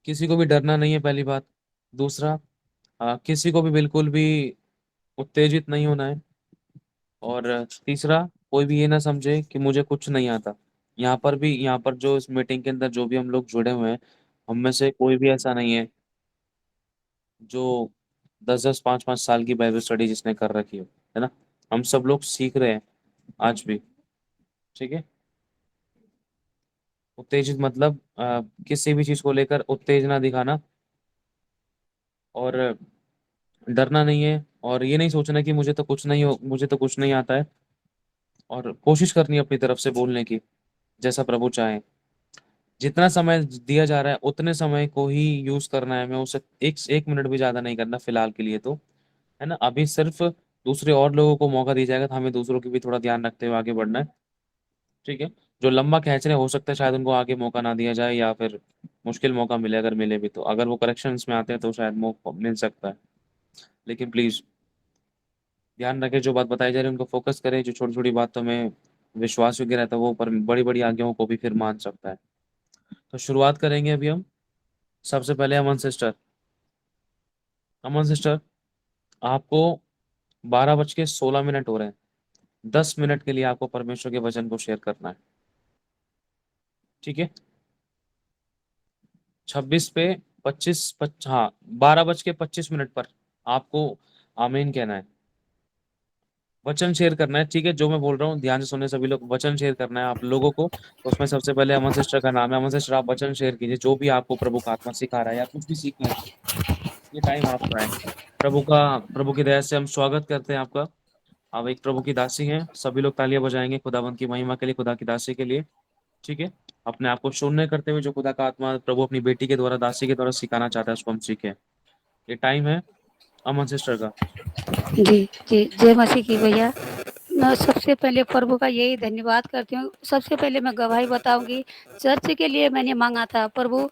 किसी को भी डरना नहीं है, पहली बात। दूसरा, किसी को भी बिल्कुल भी उत्तेजित नहीं होना है। और तीसरा, कोई भी ये ना समझे कि मुझे कुछ नहीं आता। यहाँ पर जो इस मीटिंग के अंदर जो भी हम लोग जुड़े हुए हैं, हम में से कोई भी ऐसा नहीं है जो 10-10 5-5 साल की बाइबल स्टडी जिसने कर रखी हो, है ना। हम सब लोग सीख रहे हैं आज भी। ठीक है। उत्तेजित मतलब किसी भी चीज को लेकर उत्तेजना दिखाना, और डरना नहीं है, और ये नहीं सोचना कि मुझे तो कुछ नहीं आता है। और कोशिश करनी है अपनी तरफ से बोलने की, जैसा प्रभु चाहे। जितना समय दिया जा रहा है उतने समय को ही यूज करना है। मैं उसे एक एक मिनट भी ज्यादा नहीं करना फिलहाल के लिए तो, है ना। अभी सिर्फ दूसरे और लोगों को मौका दिया जाएगा, तो हमें दूसरों की भी थोड़ा ध्यान रखते हुए आगे बढ़ना है। ठीक है। जो लंबा खींच रहे हैं, हो सकता है शायद उनको आगे मौका ना दिया जाए, या फिर मुश्किल मौका मिले, अगर मिले भी तो। अगर वो करेक्शंस में आते हैं तो शायद मौका मिल सकता है। लेकिन प्लीज ध्यान रखें, जो बात बताई जा रही है उनको फोकस करें। जो छोटी छोटी बातों में विश्वास योग्य रहता है, वो पर बड़ी बड़ी आज्ञाओं को भी फिर मान सकता है। तो शुरुआत करेंगे अभी हम। सबसे पहले अमन सिस्टर, आपको 12:16 हो रहे हैं। 10 मिनट के लिए आपको परमेश्वर के वचन को शेयर करना है। ठीक है। 12:25 पर आपको आमीन कहना है। वचन शेयर करना है। ठीक है, जो मैं बोल रहा हूँ ध्यान से सुनने सभी लोग। वचन शेयर करना है आप लोगों को। तो उसमें सबसे पहले अमन सिस्टर का नाम है। अमन सिस्टर, आप वचन शेयर कीजिए, जो भी आपको प्रभु का आत्मा सिखा रहा है या कुछ भी सीखना है। ये टाइम आपका है। प्रभु की दया से हम स्वागत करते हैं आपका। आप एक प्रभु की दासी हैं। सभी लोग तालियां बजाएंगे खुदावंत की महिमा के लिए, खुदा की दासी के लिए। ठीक है। अपने आप को शून्य करते हुए, जो खुदा का आत्मा प्रभु अपनी बेटी के द्वारा, दासी के द्वारा सिखाना चाहता है, उसको हम सीखें। ये टाइम है अमन सिस्टर का। जी जी, जय मसीह की भैया। मैं सबसे पहले प्रभु का यही धन्यवाद करती हूँ। सबसे पहले मैं गवाही बताऊंगी। चर्च के लिए मैंने मांगा था, प्रभु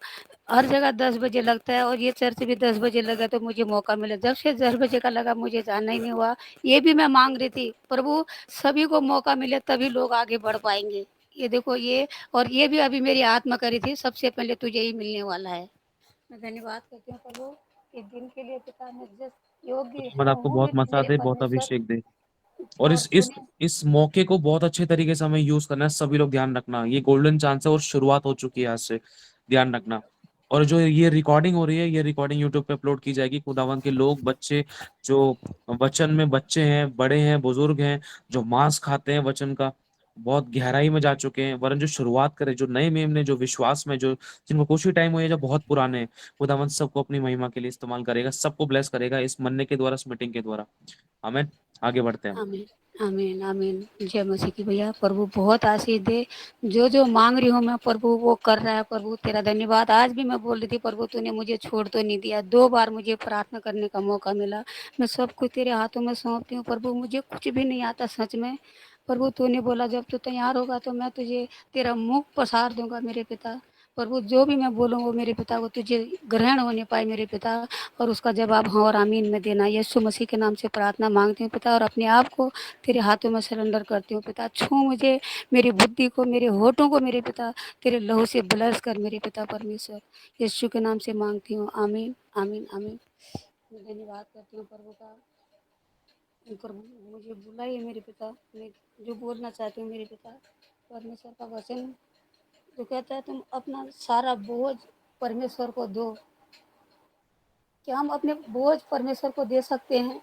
हर जगह 10 बजे लगता है और ये चर्च भी 10 बजे लगा तो मुझे मौका मिला। जब से 10 बजे का लगा मुझे जाना ही नहीं हुआ। ये भी मैं मांग रही थी, प्रभु सभी को मौका मिले तभी लोग आगे बढ़ पाएंगे। ये देखो ये, और ये भी अभी मेरी आत्मा करी थी, सबसे पहले तुझे ही मिलने वाला है। मैं धन्यवाद करती हूँ प्रभु इस दिन के लिए। पिता मैं जिस योग्य खुदावंद आपको हूँ बहुत भी मसा मेरे दे, बहुत परमेश्वर, अभिषेक दे। और और तूने। इस मौके को बहुत अच्छे तरीके से हमें यूज करना है। सभी लोग ध्यान रखना, ये गोल्डन चांस है और शुरुआत हो चुकी है आज से। ध्यान रखना। और जो ये रिकॉर्डिंग हो रही है, ये रिकॉर्डिंग यूट्यूब पे अपलोड की जाएगी। खुदावंत के लोग, बच्चे, जो वचन में बच्चे हैं, बड़े हैं, बुजुर्ग हैं, जो मांस खाते हैं वचन का, बहुत गहराई में जा चुके हैं, वरन जो शुरुआत करे, जो नए मेमने, जो विश्वास में, जो जिनको कुछ ही टाइम हुआ है, जो बहुत पुराने हैं, खुदावंत सबको अपनी महिमा के लिए इस्तेमाल करेगा, सबको ब्लेस करेगा इस मन्ने के द्वारा, इस मीटिंग के द्वारा। हमें आगे बढ़ते हैं। आमीन, आमीन, आमीन। जय मसीह की भैया। प्रभु बहुत आशीष दे। जो जो मांग रही हूँ मैं, प्रभु वो कर रहा है। प्रभु तेरा धन्यवाद। आज भी मैं बोल रही थी, प्रभु तूने मुझे छोड़ तो नहीं दिया। 2 बार मुझे प्रार्थना करने का मौका मिला। मैं सब कुछ तेरे हाथों में सौंपती हूँ प्रभु। मुझे कुछ भी नहीं आता सच में। प्रभु तूने बोला जब तू तैयार होगा तो मैं तुझे तेरा मुख पसार दूंगा मेरे पिता। प्रभु जो भी मैं बोलूँ वो मेरे पिता को तुझे ग्रहण होने पाए मेरे पिता। और उसका जवाब हाँ और आमीन में देना। यीशु मसीह के नाम से प्रार्थना मांगती हूँ पिता, और अपने आप को तेरे हाथों में सरेंडर करती हूँ पिता। छू मुझे, मेरी बुद्धि को, मेरे होठों को मेरे पिता तेरे लहू से ब्लस कर मेरे पिता परमेश्वर। यीशु के नाम से मांगती हूँ, आमीन, आमीन, आमीन। मैं धन्यवाद करती हूँ प्रभु का। प्रभु मुझे बुलाइए मेरे पिता। मैं जो बोलना चाहती हूँ मेरे पिता। परमेश्वर का वचन जो कहता है तुम अपना सारा बोझ परमेश्वर को दो। क्या हम अपने बोझ परमेश्वर को दे सकते हैं?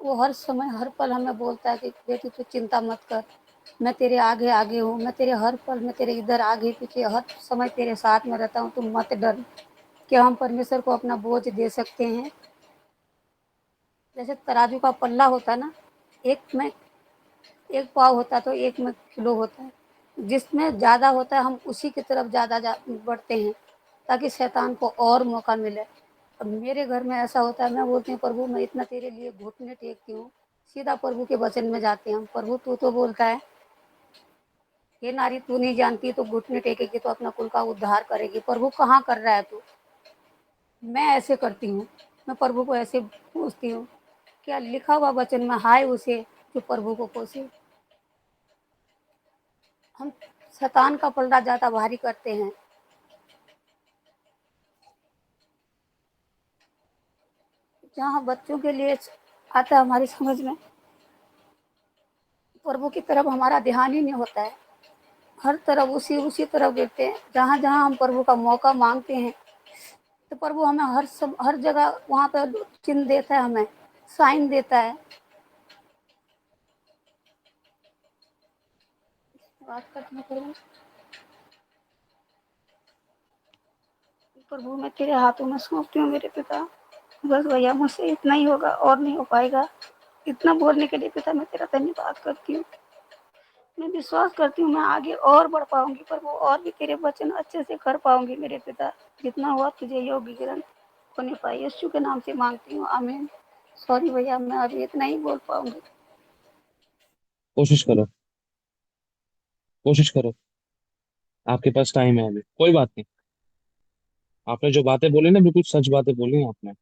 वो हर समय हर पल हमें बोलता है कि बेटी तू चिंता मत कर, मैं तेरे आगे आगे हूँ, मैं तेरे हर पल में तेरे इधर आगे पीछे हर समय तेरे साथ में रहता हूँ, तुम मत डर। क्या हम परमेश्वर को अपना बोझ दे सकते हैं? जैसे तराजू का पल्ला होता ना, एक में एक पाव होता तो एक में किलो होता है। जिसमें ज़्यादा होता है हम उसी की तरफ ज़्यादा बढ़ते हैं, ताकि शैतान को और मौका मिले। अब मेरे घर में ऐसा होता है, मैं बोलती हूँ प्रभु मैं इतना तेरे लिए घुटने टेकती हूँ, सीधा प्रभु के वचन में जाते हैं। प्रभु तू तो बोलता है ये नारी तू नहीं जानती तो घुटने टेकेगी तो अपना कुल का उद्धार करेगी। प्रभु कहाँ कर रहा है तू? मैं ऐसे करती हूँ। मैं प्रभु को ऐसे पूछती हूँ, क्या लिखा हुआ वचन में हाय उसे जो प्रभु को कोसे। हम शैतान का पलड़ा ज़्यादा भारी करते हैं। जहाँ बच्चों के लिए आता है हमारी समझ में, प्रभु की तरफ हमारा ध्यान ही नहीं होता है। हर तरफ उसी तरफ गिरते हैं। जहाँ जहाँ हम प्रभु का मौका मांगते हैं तो प्रभु हमें हर जगह वहाँ पर चिन्ह देता है, हमें साइन देता है। बात करते प्रभु, प्रभु मैं तेरे हाथों में सौंपती हूँ मेरे पिता। बस भैया मुझसे इतना ही होगा और नहीं हो पाएगा। इतना बोलने के लिए पिता मैं तेरा धन्यवाद करती हूँ। मैं विश्वास करती हूँ मैं आगे और बढ़ पाऊंगी प्रभु, और भी तेरे वचन अच्छे से कर पाऊंगी मेरे पिता। जितना हुआ तुझे योग्य ग्रंथ होने पाए, यीशु के नाम से मांगती हूँ, आमीन। सॉरी भैया, मैं अभी इतना ही बोल पाऊंगी। कोशिश करो, कोशिश करो, आपके पास टाइम है अभी, कोई बात नहीं। आपने जो बातें बोली ना, बिल्कुल सच बातें बोली हैं आपने।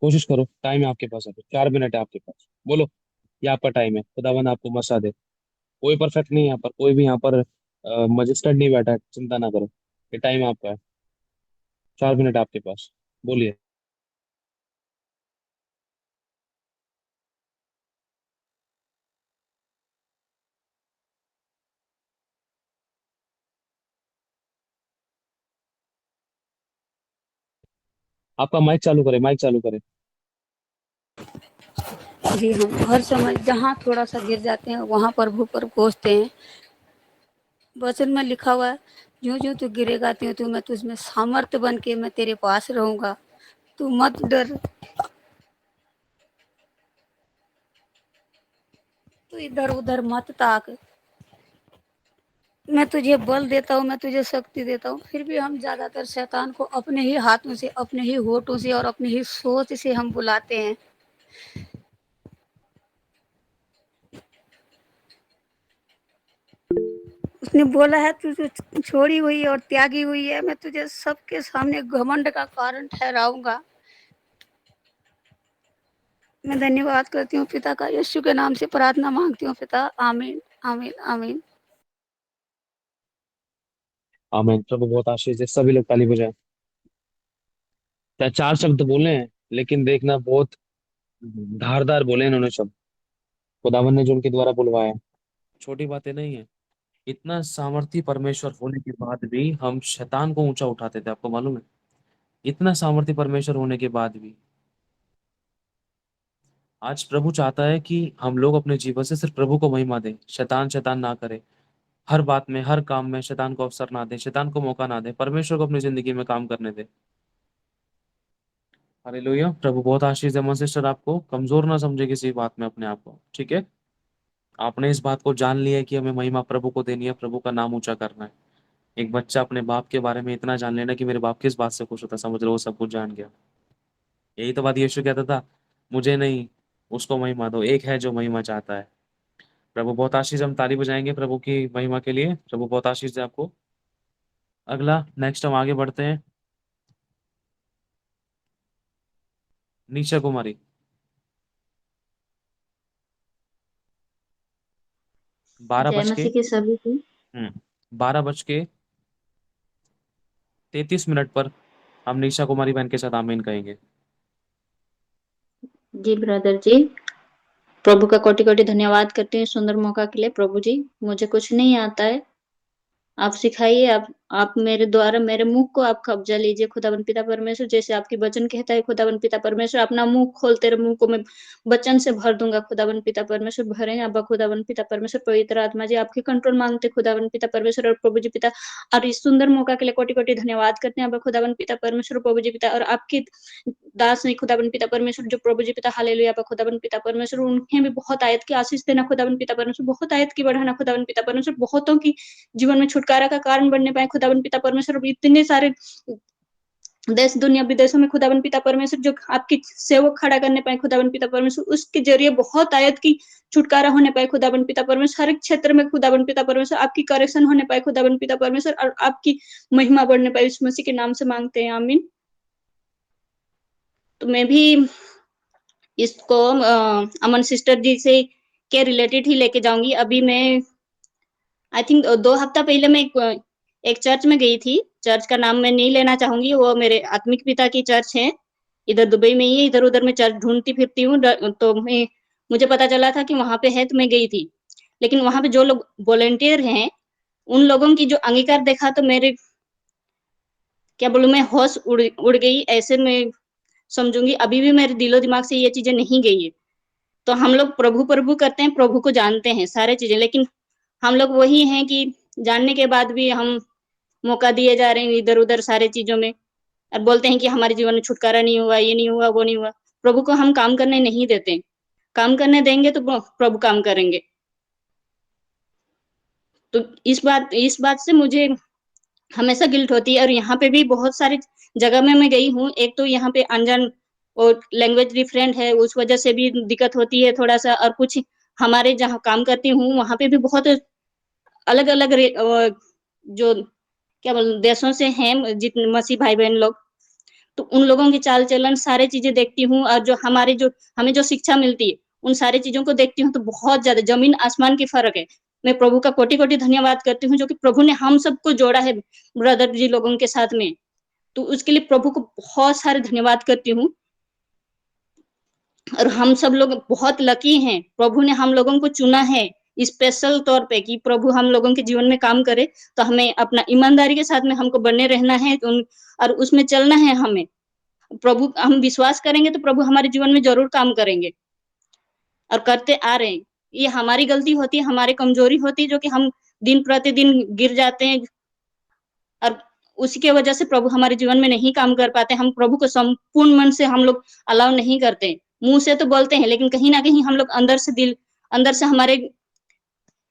कोशिश करो, टाइम है आपके पास, अभी 4 मिनट है आपके पास, बोलो। ये आपका टाइम है, खुदावन आपको मसा दे। कोई परफेक्ट नहीं है यहाँ पर, कोई भी यहाँ पर मजिस्ट्रेट नहीं बैठा है, चिंता ना करो। ये टाइम आपका है, 4 मिनट आपके पास, बोलिए। आपका माइक चालू करें, माइक चालू करें। जी हम हर समय जहाँ थोड़ा सा गिर जाते हैं वहाँ प्रभु पर पहुँचते हैं। वचन में लिखा हुआ है, जो जो तू गिरेगा त्यों तू मैं तुझमें सामर्थ्य बन के मैं तेरे पास रहूंगा। तू मत डर, तू इधर उधर मत ताक। मैं तुझे बल देता हूँ, मैं तुझे शक्ति देता हूँ। फिर भी हम ज्यादातर शैतान को अपने ही हाथों से, अपने ही होठों से और अपनी ही सोच से हम बुलाते हैं। उसने बोला है तू जो छोड़ी हुई और त्यागी हुई है, मैं तुझे सबके सामने घमंड का कारण ठहराऊंगा। मैं धन्यवाद करती हूँ पिता का, यीशु के नाम से प्रार्थना मांगती हूँ पिता, आमीन आमीन आमीन। आमीन। प्रभु बहुत आशीष दे, सभी लोग ताली बजाएं। चाहे 4 शब्द बोले हैं, लेकिन देखना बहुत धारदार बोले इन्होंने शब्द, खुदावन ने जो उनके द्वारा बुलवाया है। छोटी बातें नहीं है। इतना सामर्थी परमेश्वर होने के बाद भी हम शैतान को ऊंचा उठाते थे, आपको मालूम है? इतना सामर्थी परमेश्वर होने के बाद भी आज प्रभु चाहता है कि हम लोग अपने जीवन से सिर्फ प्रभु को महिमा दें, शैतान शैतान ना करे। हर बात में, हर काम में शैतान को अवसर ना दे, शैतान को मौका ना दे, परमेश्वर को अपनी जिंदगी में काम करने दे। हालेलुया। प्रभु बहुत आशीष दे। सिस्टर, आपको कमजोर ना समझे किसी बात में अपने आप को, ठीक है? आपने इस बात को जान लिया है कि हमें महिमा प्रभु को देनी है, प्रभु का नाम ऊंचा करना है। एक बच्चा अपने बाप के बारे में इतना जान लेना कि मेरे बाप किस बात से खुश होता, समझ लो वो सब कुछ जान गया। यही तो बात यीशु कहता था, मुझे नहीं, उसको महिमा दो, एक है जो महिमा चाहता है। प्रभु बहुत आशीष, हम ताली बजाएंगे प्रभु की महिमा के लिए। प्रभु बहुत आशीष दे आपको। अगला, नेक्स्ट हम आगे बढ़ते हैं। निशा कुमारी। 12 जय बज के मसीह के सभी को। 12:33 पर हम निशा कुमारी बहन के साथ आमीन कहेंगे। जी ब्रदर जी, प्रभु का कोटि कोटि धन्यवाद करती हूँ सुंदर मौका के लिए। प्रभु जी, मुझे कुछ नहीं आता है, आप सिखाइए। आप मेरे द्वारा मेरे मुंह को आप कब्जा लीजिए खुदावन पिता परमेश्वर। जैसे आपकी वचन कहता है खुदावन पिता परमेश्वर, अपना मुंह खोल, तेरे मुंह को मैं वचन से भर दूंगा खुदावन पिता परमेश्वर। भरे अब्बा खुदावन पिता परमेश्वर। पवित्र आत्मा जी आपके कंट्रोल मांगते खुदावन पिता परमेश्वर और प्रभु जी पिता। और इस सुंदर मौका के लिए कोटि कोटि धन्यवाद करते हैं अब्बा खुदावन पिता परमेश्वर, प्रभु जी पिता। और आपकी दास नहीं खुदावन पिता परमेश्वर, जो प्रभु जी पिता हालेलुया अब्बा खुदावन पिता परमेश्वर, उन्हें भी बहुत आयत की आशीष देना खुदावन पिता परमेश्वर, बहुत आयत की बढ़ाना खुदावन पिता परमेश्वर, बहुतों की जीवन में छुटकारा का कारण बनने पाए खुदावन पिता परमेश्वर। इतने सारे देश दुनिया विदेशों में खुदावन पिता परमेश्वर जो आपकी सेवक खड़ा करने पाए खुदावन पिता परमेश्वर, उसके जरिए बहुत आयत की छुटकारा होने पाए खुदावन पिता परमेश्वर। हर एक क्षेत्र में खुदावन पिता परमेश्वर आपकी करेक्शन होने पाए खुदावन पिता परमेश्वर, और आपकी महिमा बढ़ने पाए। इस मसीह के नाम से मांगते हैं, आमीन। तो मैं भी इसको अमन सिस्टर जी से के रिलेटेड ही लेके जाऊंगी। अभी मैं आई थिंक 2 हफ्ता पहले मैं एक चर्च में गई थी। चर्च का नाम मैं नहीं लेना चाहूंगी, वो मेरे आत्मिक पिता की चर्च है। इधर दुबई में ही है, इधर-उधर मैं चर्च ढूँढती फिरती हूँ तो मुझे पता चला था कि वहाँ पे है तो मैं गई थी। लेकिन वहाँ पे जो लोग वॉलंटियर हैं, उन लोगों की जो अंगीकार देखा तो मेरे क्या बोलूँ मैं होश उड़ उड़ गई, ऐसे मैं समझूँगी अभी भी मेरे दिलो-दिमाग से ये चीज़ें नहीं गई है। तो हम लोग प्रभु-प्रभु करते हैं, प्रभु को जानते हैं सारी चीज़ें, लेकिन हम लोग वही हैं कि जानने के बाद भी हम मौका दिए जा रहे हैं इधर-उधर सारी चीज़ों में और बोलते हैं कि हमारे जीवन में छुटकारा नहीं हुआ, ये नहीं हुआ, वो नहीं हुआ। प्रभु को हम काम करने नहीं देते। काम करने देंगे तो प्रभु काम करेंगे। तो इस बात से मुझे हमेशा गिल्ट होती है और यहाँ पे भी बहुत सारी जगह में मैं गई हूँ। एक तो यहाँ पे अनजान और लैंग्वेज डिफरेंट है, उस वजह से भी दिक्कत होती है थोड़ा-सा और कुछ हमारे जहाँ काम करती हूँ, वहाँ पे भी बहुत अलग-अलग जो क्या बोल देशों से हैं जितने मसीह भाई-बहन लोग, तो उन लोगों की चाल-चलन सारी चीज़ें देखती हूँ और जो हमें जो शिक्षा मिलती है, उन सारी चीज़ों को देखती हूँ तो बहुत ज़्यादा ज़मीन-आसमान की फ़र्क है। मैं प्रभु का कोटि-कोटि धन्यवाद करती हूँ जो कि प्रभु ने हम सबको जोड़ा है ब्रदर जी लोगों के साथ में। तो उसके लिए प्रभु को बहुत सारे धन्यवाद करती हूँ और हम सब लोग बहुत लकी हैं। प्रभु ने हम लोगों को चुना है स्पेशल तौर पे कि प्रभु हम लोगों के जीवन में काम करे, तो हमें अपना ईमानदारी के साथ में हमको बने रहना है और उसमें चलना है हमें। प्रभु हम विश्वास करेंगे तो प्रभु हमारे जीवन में ज़रूर काम करेंगे और करते आ रहे हैं। ये हमारी गलती होती है, हमारी कमज़ोरी होती है जो कि हम दिन-प्रतिदिन गिर जाते हैं और उसी की वजह से प्रभु हमारे जीवन में नहीं काम कर पाते। हम प्रभु को संपूर्ण मन से हम लोग अलाउ नहीं करते। मुँह से तो बोलते हैं लेकिन कहीं न कहीं हम लोग अंदर से हमारे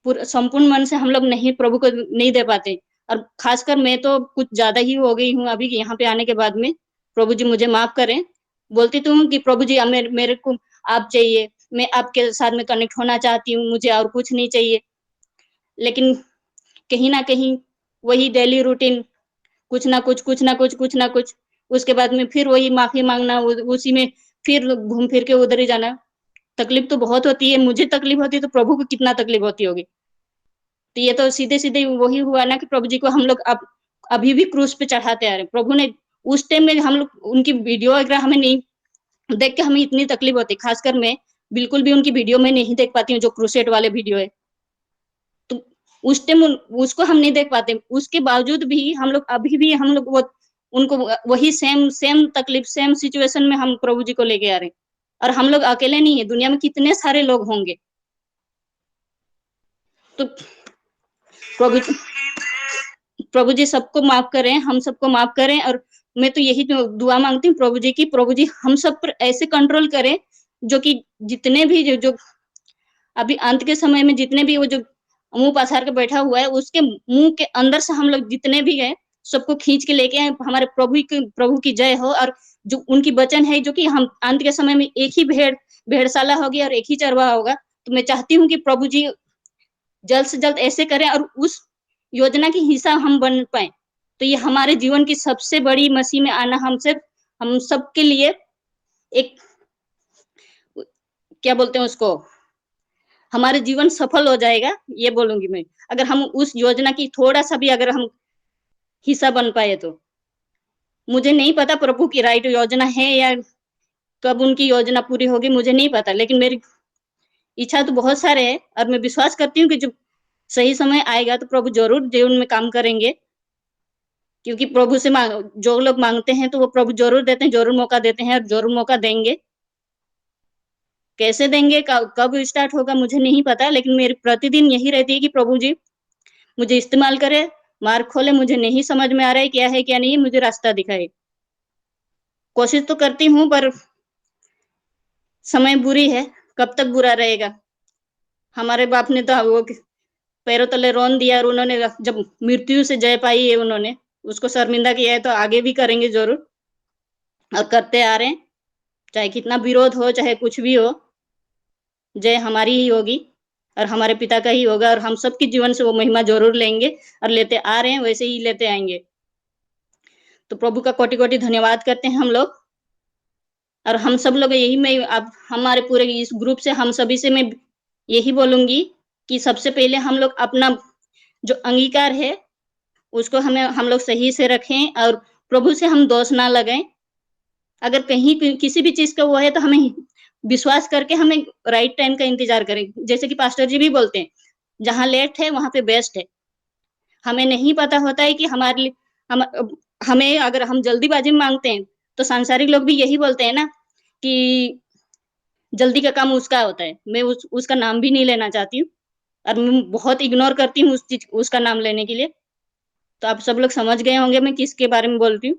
संपूर्ण मन से हम लोग नहीं प्रभु को नहीं दे पाते और ख़ासकर मैं तो कुछ ज़्यादा ही हो गई हूँ अभी यहाँ पे आने के बाद में। प्रभु जी मुझे माफ़ करें। बोलती तो हूँ कि प्रभु जी मेरे मेरे को आप चाहिए, मैं आपके साथ में कनेक्ट होना चाहती हूँ, मुझे और कुछ नहीं चाहिए। लेकिन कहीं न कहीं वही डेली रूटीन कुछ ना कुछ, कुछ ना कुछ, कुछ ना कुछ, उसके बाद में फिर वही माफ़ी माँगना उसी में फिर घूम फिर के उधर ही जाना। तकलीफ़ तो बहुत होती है, मुझे तकलीफ़ होती है तो प्रभु को कितना तकलीफ़ होती होगी। तो ये तो सीधे-सीधे वही हुआ ना कि प्रभु जी को हम लोग अब अभी भी क्रूस पे चढ़ाते आ रहे हैं। प्रभु ने उस टाइम में हम लोग उनकी वीडियो वगैरह हमें नहीं देख के हमें इतनी तकलीफ होती है। ख़ासकर मैं बिल्कुल भी उनकी वीडियो में नहीं देख पाती हूँ जो क्रूसेड वाले वीडियो है। तो उस टाइम उसको हम नहीं देख पाते। उसके बावजूद भी हम लोग अभी भी हम लोग वो उनको वही सेम सेम तकलीफ, सेम सिचुएशन में हम प्रभु जी को लेके आ रहे हैं। और हम लोग अकेले नहीं हैं, दुनिया में कितने सारे लोग होंगे। तो प्रभु प्रभु जी सबको माफ़ करें, हम सबको माफ़ करें और मैं तो यही दुआ माँगती हूँ प्रभु जी की, प्रभु जी हम सब पर ऐसे कंट्रोल करें, जो कि जितने भी जो जो अभी अंत के समय में जितने भी वो जो मुँह पसार के बैठा हुआ है, उसके मुँह के अंदर से हम लोग जितने भी हैं, सबको खींच के लेके आएँ, हमारे प्रभु की जय हो और जो उनकी वचन है जो कि हम अंत के समय में एक ही भेड़शाला होगी और एक ही चरवाहा होगा। तो मैं चाहती हूँ कि प्रभु जी जल्द से जल्द ऐसे करें और उस योजना की हिस्सा हम बन पाएँ। तो ये हमारे जीवन की सबसे बड़ी मसीह में आना हम सबके लिए एक क्या बोलते हैं उसको, हमारे जीवन सफल हो जाएगा, ये बोलूँगी मैं। अगर हम उस योजना की थोड़ा-सा भी अगर हम हिस्सा बन पाए तो। मुझे नहीं पता प्रभु की राइट योजना है या कब उनकी योजना पूरी होगी मुझे नहीं पता, लेकिन मेरी इच्छा तो बहुत सारे हैं और मैं विश्वास करती हूँ कि जब सही समय आएगा तो प्रभु ज़रूर जीवन में काम करेंगे। क्योंकि प्रभु से जो लोग माँगते हैं तो वो प्रभु ज़रूर देते हैं, ज़रूर मौका देते हैं और ज़रूर मौका देंगे। कैसे देंगे, कब स्टार्ट होगा मुझे नहीं पता, लेकिन मेरी प्रतिदिन यही रहती है कि प्रभु जी मुझे इस्तेमाल करे, मार्ग खोले, मुझे नहीं समझ में आ रहा है, क्या नहीं है, मुझे रास्ता दिखाए। कोशिश तो करती हूँ पर समय बुरी है, कब तक बुरा रहेगा? हमारे बाप ने तो वो पैरों तले रौंद दिया और उन्होंने जब मृत्यु से जय पाई है उन्होंने, उसको शर्मिंदा किया है तो आगे भी करेंगे ज़रूर और करते आ रहे हैं। चाहे कितना विरोध हो, चाहे कुछ भी हो, जय हमारी ही होगी और हमारे पिता का ही होगा और हम सबके जीवन से वो महिमा ज़रूर लेंगे और लेते आ रहे हैं, वैसे ही लेते आएँगे। तो प्रभु का कोटि-कोटि धन्यवाद करते हैं हम लोग और हम सब लोग यही मैं अब हमारे पूरे इस ग्रुप से हम सभी से मैं यही बोलूँगी कि सबसे पहले हम लोग अपना जो अंगीकार है, उसको हम लोग सही से रखें और प्रभु से हम दोष ना लगाएँ अगर कहीं किसी भी चीज़ का वो है तो हमें विश्वास करके हमें राइट टाइम का इंतज़ार करें। जैसे कि पास्टर जी भी बोलते हैं, जहाँ लेट है वहाँ पे बेस्ट है। हमें नहीं पता होता है कि हमारे लिए हमें अगर हम जल्दीबाज़ी में माँगते हैं, तो सांसारिक लोग भी यही बोलते हैं ना कि जल्दी का काम उसका होता है। मैं उसका नाम भी नहीं लेना चाहती हूँ और मैं बहुत इग्नोर करती हूँ उसका नाम लेने के लिए। तो आप सब लोग समझ गए होंगे मैं किसके बारे में बोलती हूँ।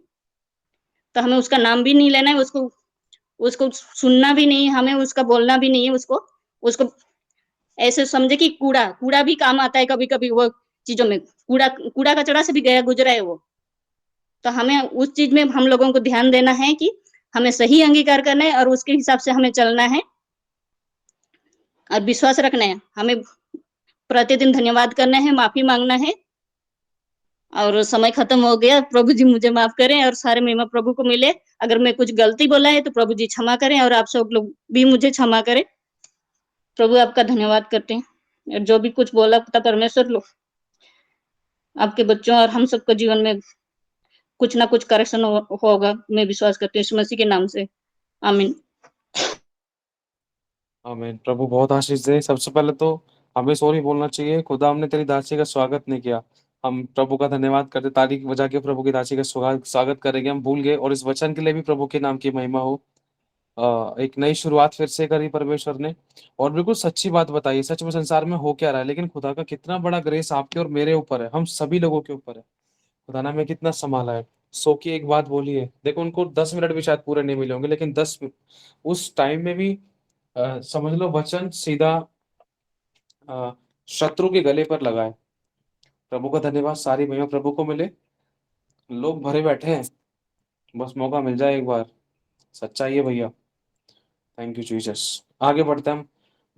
तो हमें उसका नाम भी नहीं लेना है, उसको उसको सुनना भी नहीं है, हमें उसका बोलना भी नहीं है उसको। उसको ऐसे समझे कि कूड़ा, कूड़ा भी काम आता है कभी-कभी वो चीज़ों में। कूड़ा कूड़ा कचरा से भी गया गुज़रा है वो। तो हमें उस चीज़ में हम लोगों को ध्यान देना है कि हमें सही अंगीकार करना है और उसके हिसाब से हमें चलना है और विश्वास रखना है। हमें प्रतिदिन धन्यवाद करना है, माफ़ी माँगना है और समय खत्म हो गया। प्रभु जी मुझे माफ़ करें और सारे महिमा प्रभु को मिले। अगर मैं कुछ गलती बोला है तो प्रभु जी क्षमा करें और आप सब लोग भी मुझे क्षमा करें। प्रभु आपका धन्यवाद करते हैं। और जो भी कुछ बोला था परमेश्वर लो आपके बच्चों और हम सबके जीवन में कुछ ना कुछ करेक्शन होगा। मैं विश्वास करती हूँ यीशु मसीह के नाम से। आमीन। आमीन। प्रभु बहुत आशीष दे। सबसे पहले तो हमें सॉरी बोलना चाहिए, खुदा हमने तेरी दासी का स्वागत नहीं किया। हम प्रभु का धन्यवाद करते, ताली बजा के प्रभु की दासी का स्वागत करेंगे, हम भूल गए। और इस वचन के लिए भी प्रभु के नाम की महिमा हो। एक नई शुरुआत फिर से करी परमेश्वर ने, और बिल्कुल सच्ची बात बताई। सच में संसार में हो क्या रहा है, लेकिन खुदा का कितना बड़ा ग्रेस आपके और मेरे ऊपर है, हम सभी लोगों के ऊपर है। खुदा ने हमें कितना संभाला है। सो की एक बात बोली है, देखो उनको 10 मिनट भी शायद पूरे नहीं मिले होंगे, लेकिन उस टाइम में भी समझ लो वचन सीधा अ, शत्रु के गले पर लगा है। प्रभु का धन्यवाद, सारी महिमा प्रभु को मिले। लोग भरे बैठे हैं, बस मौका मिल जाए एक बार। सच्चाई है भैया। Thank you Jesus. आगे बढ़ते हैं हम।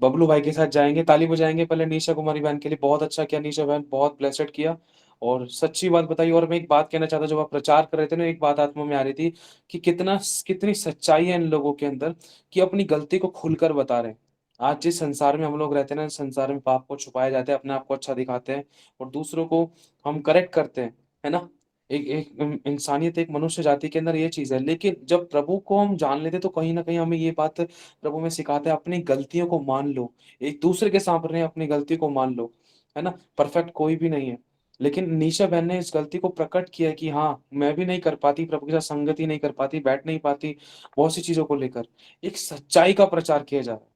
बबलू भाई के साथ जाएंगे, ताली बजाएंगे पहले निशा कुमारी बहन के लिए। बहुत अच्छा किया निशा बहन, बहुत ब्लेसड किया और सच्ची बात बताई। और मैं एक बात कहना चाहता, जब आप प्रचार कर रहे थे ना, एक बात आत्मा में आ रही थी कि कितनी सच्चाई है इन लोगों के अंदर, कि अपनी गलती को खुलकर बता रहे हैं। आज जिस संसार में हम लोग रहते हैं ना, इस संसार में पाप को छुपाए जाते हैं, अपने आप को अच्छा दिखाते हैं और दूसरों को हम करेक्ट करते हैं, है ना। एक एक इंसानियत, एक मनुष्य जाति के अंदर ये चीज है। लेकिन जब प्रभु को हम जान लेते तो कहीं ना कहीं हमें ये बात प्रभु में सिखाते हैं, अपनी गलतियों को मान लो। एक दूसरे के सामने अपनी गलती को मान लो, है ना। परफेक्ट कोई भी नहीं है, लेकिन निशा बहन ने इस गलती को प्रकट किया कि हाँ, मैं भी नहीं कर पाती, प्रभु के साथ संगति नहीं कर पाती, बैठ नहीं पाती, बहुत सी चीजों को लेकर। एक सच्चाई का प्रचार किया जा रहा है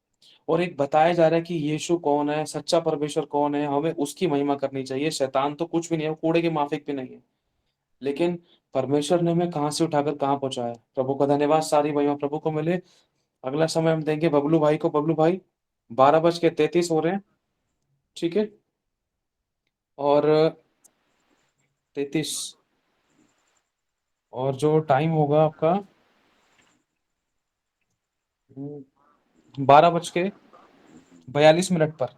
और एक बताया जा रहा है कि यीशु कौन है, सच्चा परमेश्वर कौन है, हमें उसकी महिमा करनी चाहिए। शैतान तो कुछ भी नहीं है, वो कूड़े के माफिक भी नहीं है, लेकिन परमेश्वर ने हमें कहाँ से उठाकर कहाँ पहुंचाया। प्रभु का धन्यवाद, सारी महिमा प्रभु को मिले। अगला समय हम देंगे बबलू भाई को। बबलू भाई 12:33 हो रहे हैं, ठीक है। और 33, और जो टाइम होगा आपका 12:42 पर,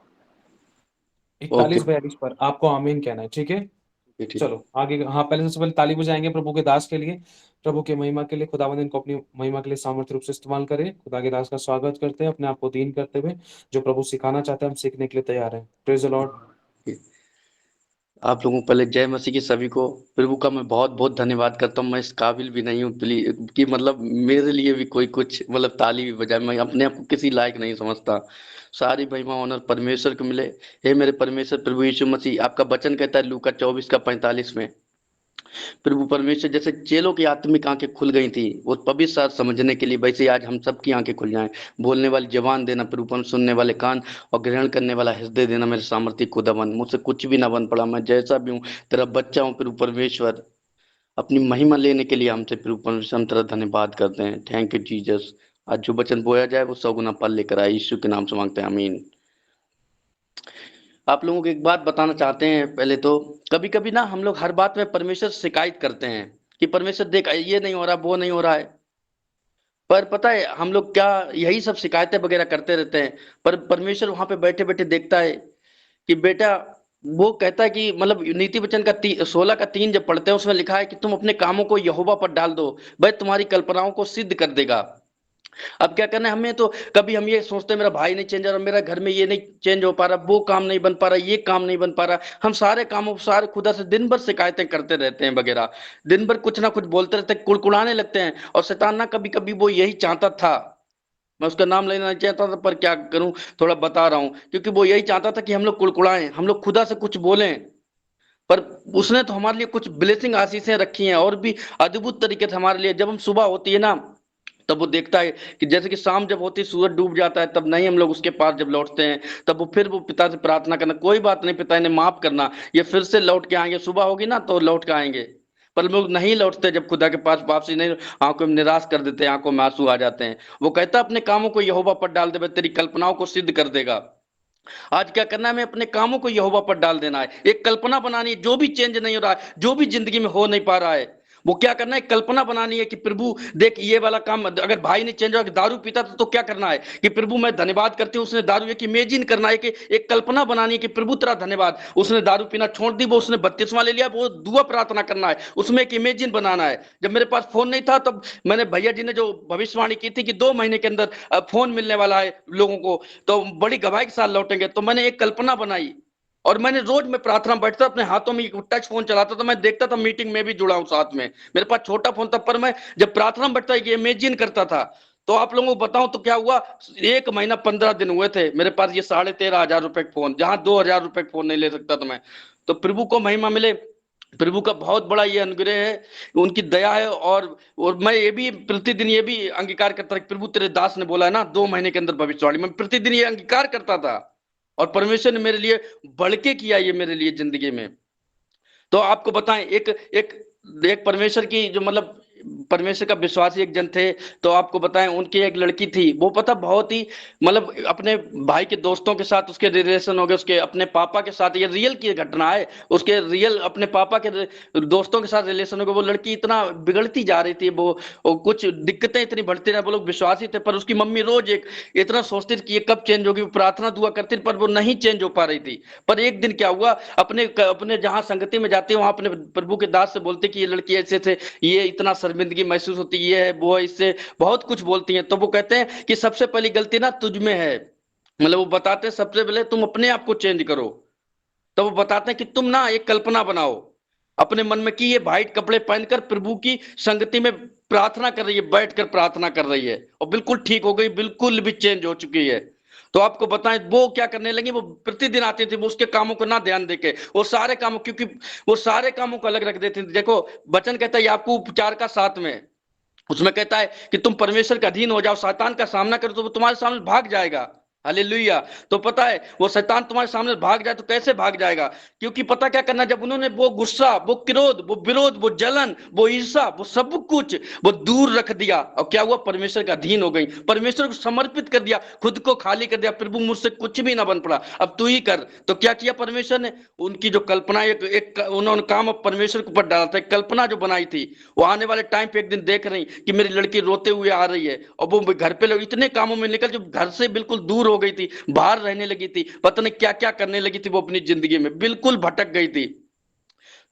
ओके। 41-42 पर आपको आमीन कहना है, ठीक है। ठीक ठीक। चलो आगे। हाँ, पहले सबसे पहले ताली बजाएंगे प्रभु के दास के लिए, प्रभु के महिमा के लिए। खुदावंद इनको अपनी महिमा के लिए सामर्थ्य रूप से इस्तेमाल करे। खुदा के दास का स्वागत करते हैं, अपने आप को दीन करते हुए। जो प्रभु सिखाना चाहते हैं, हम सीखने के लिए तैयार हैं। Praise the Lord. आप लोगों को पहले जय मसीह की सभी को। प्रभु का मैं बहुत बहुत धन्यवाद करता हूँ। मैं इस काबिल भी नहीं हूँ कि मतलब मेरे लिए भी कोई कुछ मतलब ताली भी बजाए। मैं अपने आप को किसी लायक नहीं समझता। सारी महिमा ऑनर परमेश्वर को मिले। हे मेरे परमेश्वर प्रभु यीशु मसीह, आपका वचन कहता है लूका 24:45 में, प्रभु परमेश्वर जैसे चेलों की आत्मिक आंखें खुल गई थी वो पवित्र शास्त्र समझने के लिए, वैसे ही आज हम सबकी आंखें खुल जाएं। बोलने वाली जबान देना प्रभु, पर सुनने वाले कान और ग्रहण करने वाला हृदय देना मेरे सामर्थ्य खुदावन। मुझसे कुछ भी ना बन पड़ा, मैं जैसा भी हूँ तेरा बच्चा हूँ प्रभु परमेश्वर। अपनी महिमा लेने के लिए हमसे प्रभु परमेश्वर हम तेरा धन्यवाद करते हैं। Thank you Jesus. आज जो वचन बोया जाए वो 100 गुना फल लेकर आए, यीशु के नाम से मांगते हैं, आमीन। आप लोगों को एक बात बताना चाहते हैं। पहले तो कभी कभी ना हम लोग हर बात में परमेश्वर से शिकायत करते हैं कि परमेश्वर देख ये नहीं हो रहा, वो नहीं हो रहा है। पर पता है हम लोग क्या यही सब शिकायतें वगैरह करते रहते हैं, पर परमेश्वर वहां पे बैठे बैठे देखता है कि बेटा, वो कहता है कि मतलब नीति वचन का 16:3 जब पढ़ते हैं उसमें लिखा है कि तुम अपने कामों को यहोवा पर डाल दो, भाई तुम्हारी कल्पनाओं को सिद्ध कर देगा। अब क्या करना है हमें, तो कभी हम ये सोचते हैं मेरा भाई नहीं चेंज हो रहा, मेरा घर में ये नहीं चेंज हो पा रहा, वो काम नहीं बन पा रहा, ये काम नहीं बन पा रहा। हम सारे कामों सारे खुदा से दिन भर शिकायतें करते रहते हैं वगैरह, दिन भर कुछ ना कुछ बोलते रहते हैं, कुड़कुड़ाने लगते हैं। और शैतान ना कभी कभी वो यही चाहता था, मैं उसका नाम लेना नहीं चाहता था पर क्या करूं, थोड़ा बता रहा हूं, क्योंकि वो यही चाहता था कि हम लोग कुड़कुड़ाएं, हम लोग खुदा से कुछ बोलें। पर उसने तो हमारे लिए कुछ ब्लेसिंग आशीषें रखी हैं और भी अद्भुत तरीके से हमारे लिए। जब हम सुबह होती है ना, तब वो देखता है कि जैसे कि शाम जब होती है सूरज डूब जाता है, तब नहीं हम लोग उसके पास जब लौटते हैं, तब वो फिर वो पिता से प्रार्थना करना, कोई बात नहीं पिता इन्हें माफ करना, ये फिर से लौट के आएंगे, सुबह होगी ना तो लौट के आएंगे। पर लोग नहीं लौटते, जब खुदा के पास वापसी नहीं, आंखों में निराश कर देते हैं, आंखों में आंसू आ जाते हैं। वो कहता है अपने कामों को यहोवा पर डाल दे, वह तेरी कल्पनाओं को सिद्ध कर देगा। आज क्या करना है, हमें अपने कामों को यहोवा पर डाल देना है, एक कल्पना बनानी है, जो भी चेंज नहीं हो रहा है, जो भी जिंदगी में हो नहीं पा रहा है, वो क्या करना है, कल्पना बनानी है कि प्रभु देख ये वाला काम, अगर भाई ने चेंज हो, दारू पीता था तो क्या करना है कि प्रभु मैं धन्यवाद करती हूँ उसने दारू, एक इमेजिन करना है कि एक कल्पना बनानी है कि प्रभु तेरा धन्यवाद, उसने दारू पीना छोड़ दी, वो उसने बपतिस्मा ले लिया, वो दुआ प्रार्थना करना है, उसमें एक इमेजिन बनाना है। जब मेरे पास फोन नहीं था तब मैंने भैया जी ने जो भविष्यवाणी की थी कि 2 महीने के अंदर फोन मिलने वाला है लोगों को, तो बड़ी गवाही के साथ लौटेंगे, तो मैंने एक कल्पना बनाई। और मैंने रोज में प्रार्थना बैठता, अपने हाथों में टच फोन चलाता था, मैं देखता था मीटिंग में भी जुड़ा हूं साथ में, मेरे पास छोटा फोन था, पर मैं जब प्रार्थना में बैठता इमेजिन करता था। तो आप लोगों को बताऊं तो क्या हुआ, 1 महीना 15 दिन हुए थे मेरे पास ये 13,500 रुपए का फोन, जहां 2,000 रुपए का फोन नहीं ले सकता था मैं। तो प्रभु को महिमा मिले, प्रभु का बहुत बड़ा ये अनुग्रह है, उनकी दया है। और मैं ये भी प्रतिदिन ये भी अंगीकार करता था कि प्रभु तेरे दास ने बोला है ना 2 महीने के अंदर भविष्यवाणी, मैं प्रतिदिन ये अंगीकार करता था। और परमेश्वर ने मेरे लिए बढ़ के किया ये मेरे लिए जिंदगी में। तो आपको बताएं, एक एक एक परमेश्वर की जो मतलब परमेश्वर का विश्वासी एक जन थे, तो आपको बताएं उनकी एक लड़की थी, वो पता बहुत ही मतलब अपने भाई के दोस्तों के साथ उसके रिलेशन हो गए, उसके अपने पापा के साथ, ये रियल की घटना है, उसके रियल अपने पापा के दोस्तों के साथ रिलेशन हो गए। वो लड़की इतना बिगड़ती जा रही थी, वो कुछ दिक्कतें इतनी बढ़ती रही, वो लोग विश्वासी थे, पर उसकी मम्मी रोज एक इतना सोचती थी कि ये कब चेंज होगी, वो प्रार्थना दुआ करती थी, पर वो नहीं चेंज हो पा रही थी। पर एक दिन क्या हुआ, अपने अपने जहां संगति में जाते हैं वहां अपने प्रभु के दास से बोलते कि ये लड़की ऐसे से, ये इतना शर्मिंदगी महसूस होती है, ये है वो है, इससे बहुत कुछ बोलती हैं। तो वो कहते हैं कि सबसे पहली गलती ना तुझ में है, मतलब वो बताते हैं सबसे पहले तुम अपने आप को चेंज करो। तो वो बताते हैं कि तुम ना एक कल्पना बनाओ अपने मन में कि ये वाइट कपड़े पहनकर प्रभु की संगति में प्रार्थना कर रही है, बैठकर प्रार्थना कर रही है, और बिल्कुल ठीक हो गई, बिल्कुल भी चेंज हो चुकी है। तो आपको बताएं वो क्या करने लगी, वो प्रतिदिन आती थी, वो उसके कामों को ना ध्यान देके वो सारे कामों, क्योंकि वो सारे कामों को अलग रख देती थी। देखो वचन कहता है याकूब 4:7 में, उसमें कहता है कि तुम परमेश्वर का अधीन हो जाओ, शैतान का सामना करो तो वो तुम्हारे सामने भाग जाएगा। हालेलुया। तो पता है वो शैतान तुम्हारे सामने भाग जाए तो कैसे भाग जाएगा, क्योंकि पता क्या करना, जब उन्होंने वो गुस्सा, वो क्रोध, वो विरोध, वो जलन, वो ईर्षा, वो सब कुछ वो दूर रख दिया, और क्या हुआ, परमेश्वर का अधीन हो गई, परमेश्वर को समर्पित कर दिया, खुद को खाली कर दिया, प्रभु मुझसे कुछ भी ना बन पड़ा, अब तू ही कर। तो क्या किया परमेश्वर ने, उनकी जो कल्पना एक उन्होंने काम अब परमेश्वर के ऊपर डाला था, एक कल्पना जो बनाई थी, वो आने वाले टाइम पे एक दिन देख रही कि मेरी लड़की रोते हुए आ रही है, और वो घर पे लोग इतने कामों में निकल, जो घर से बिल्कुल दूर हो गई थी, बाहर रहने लगी थी, पता नहीं क्या क्या करने लगी थी, वो अपनी जिंदगी में बिल्कुल भटक गई थी।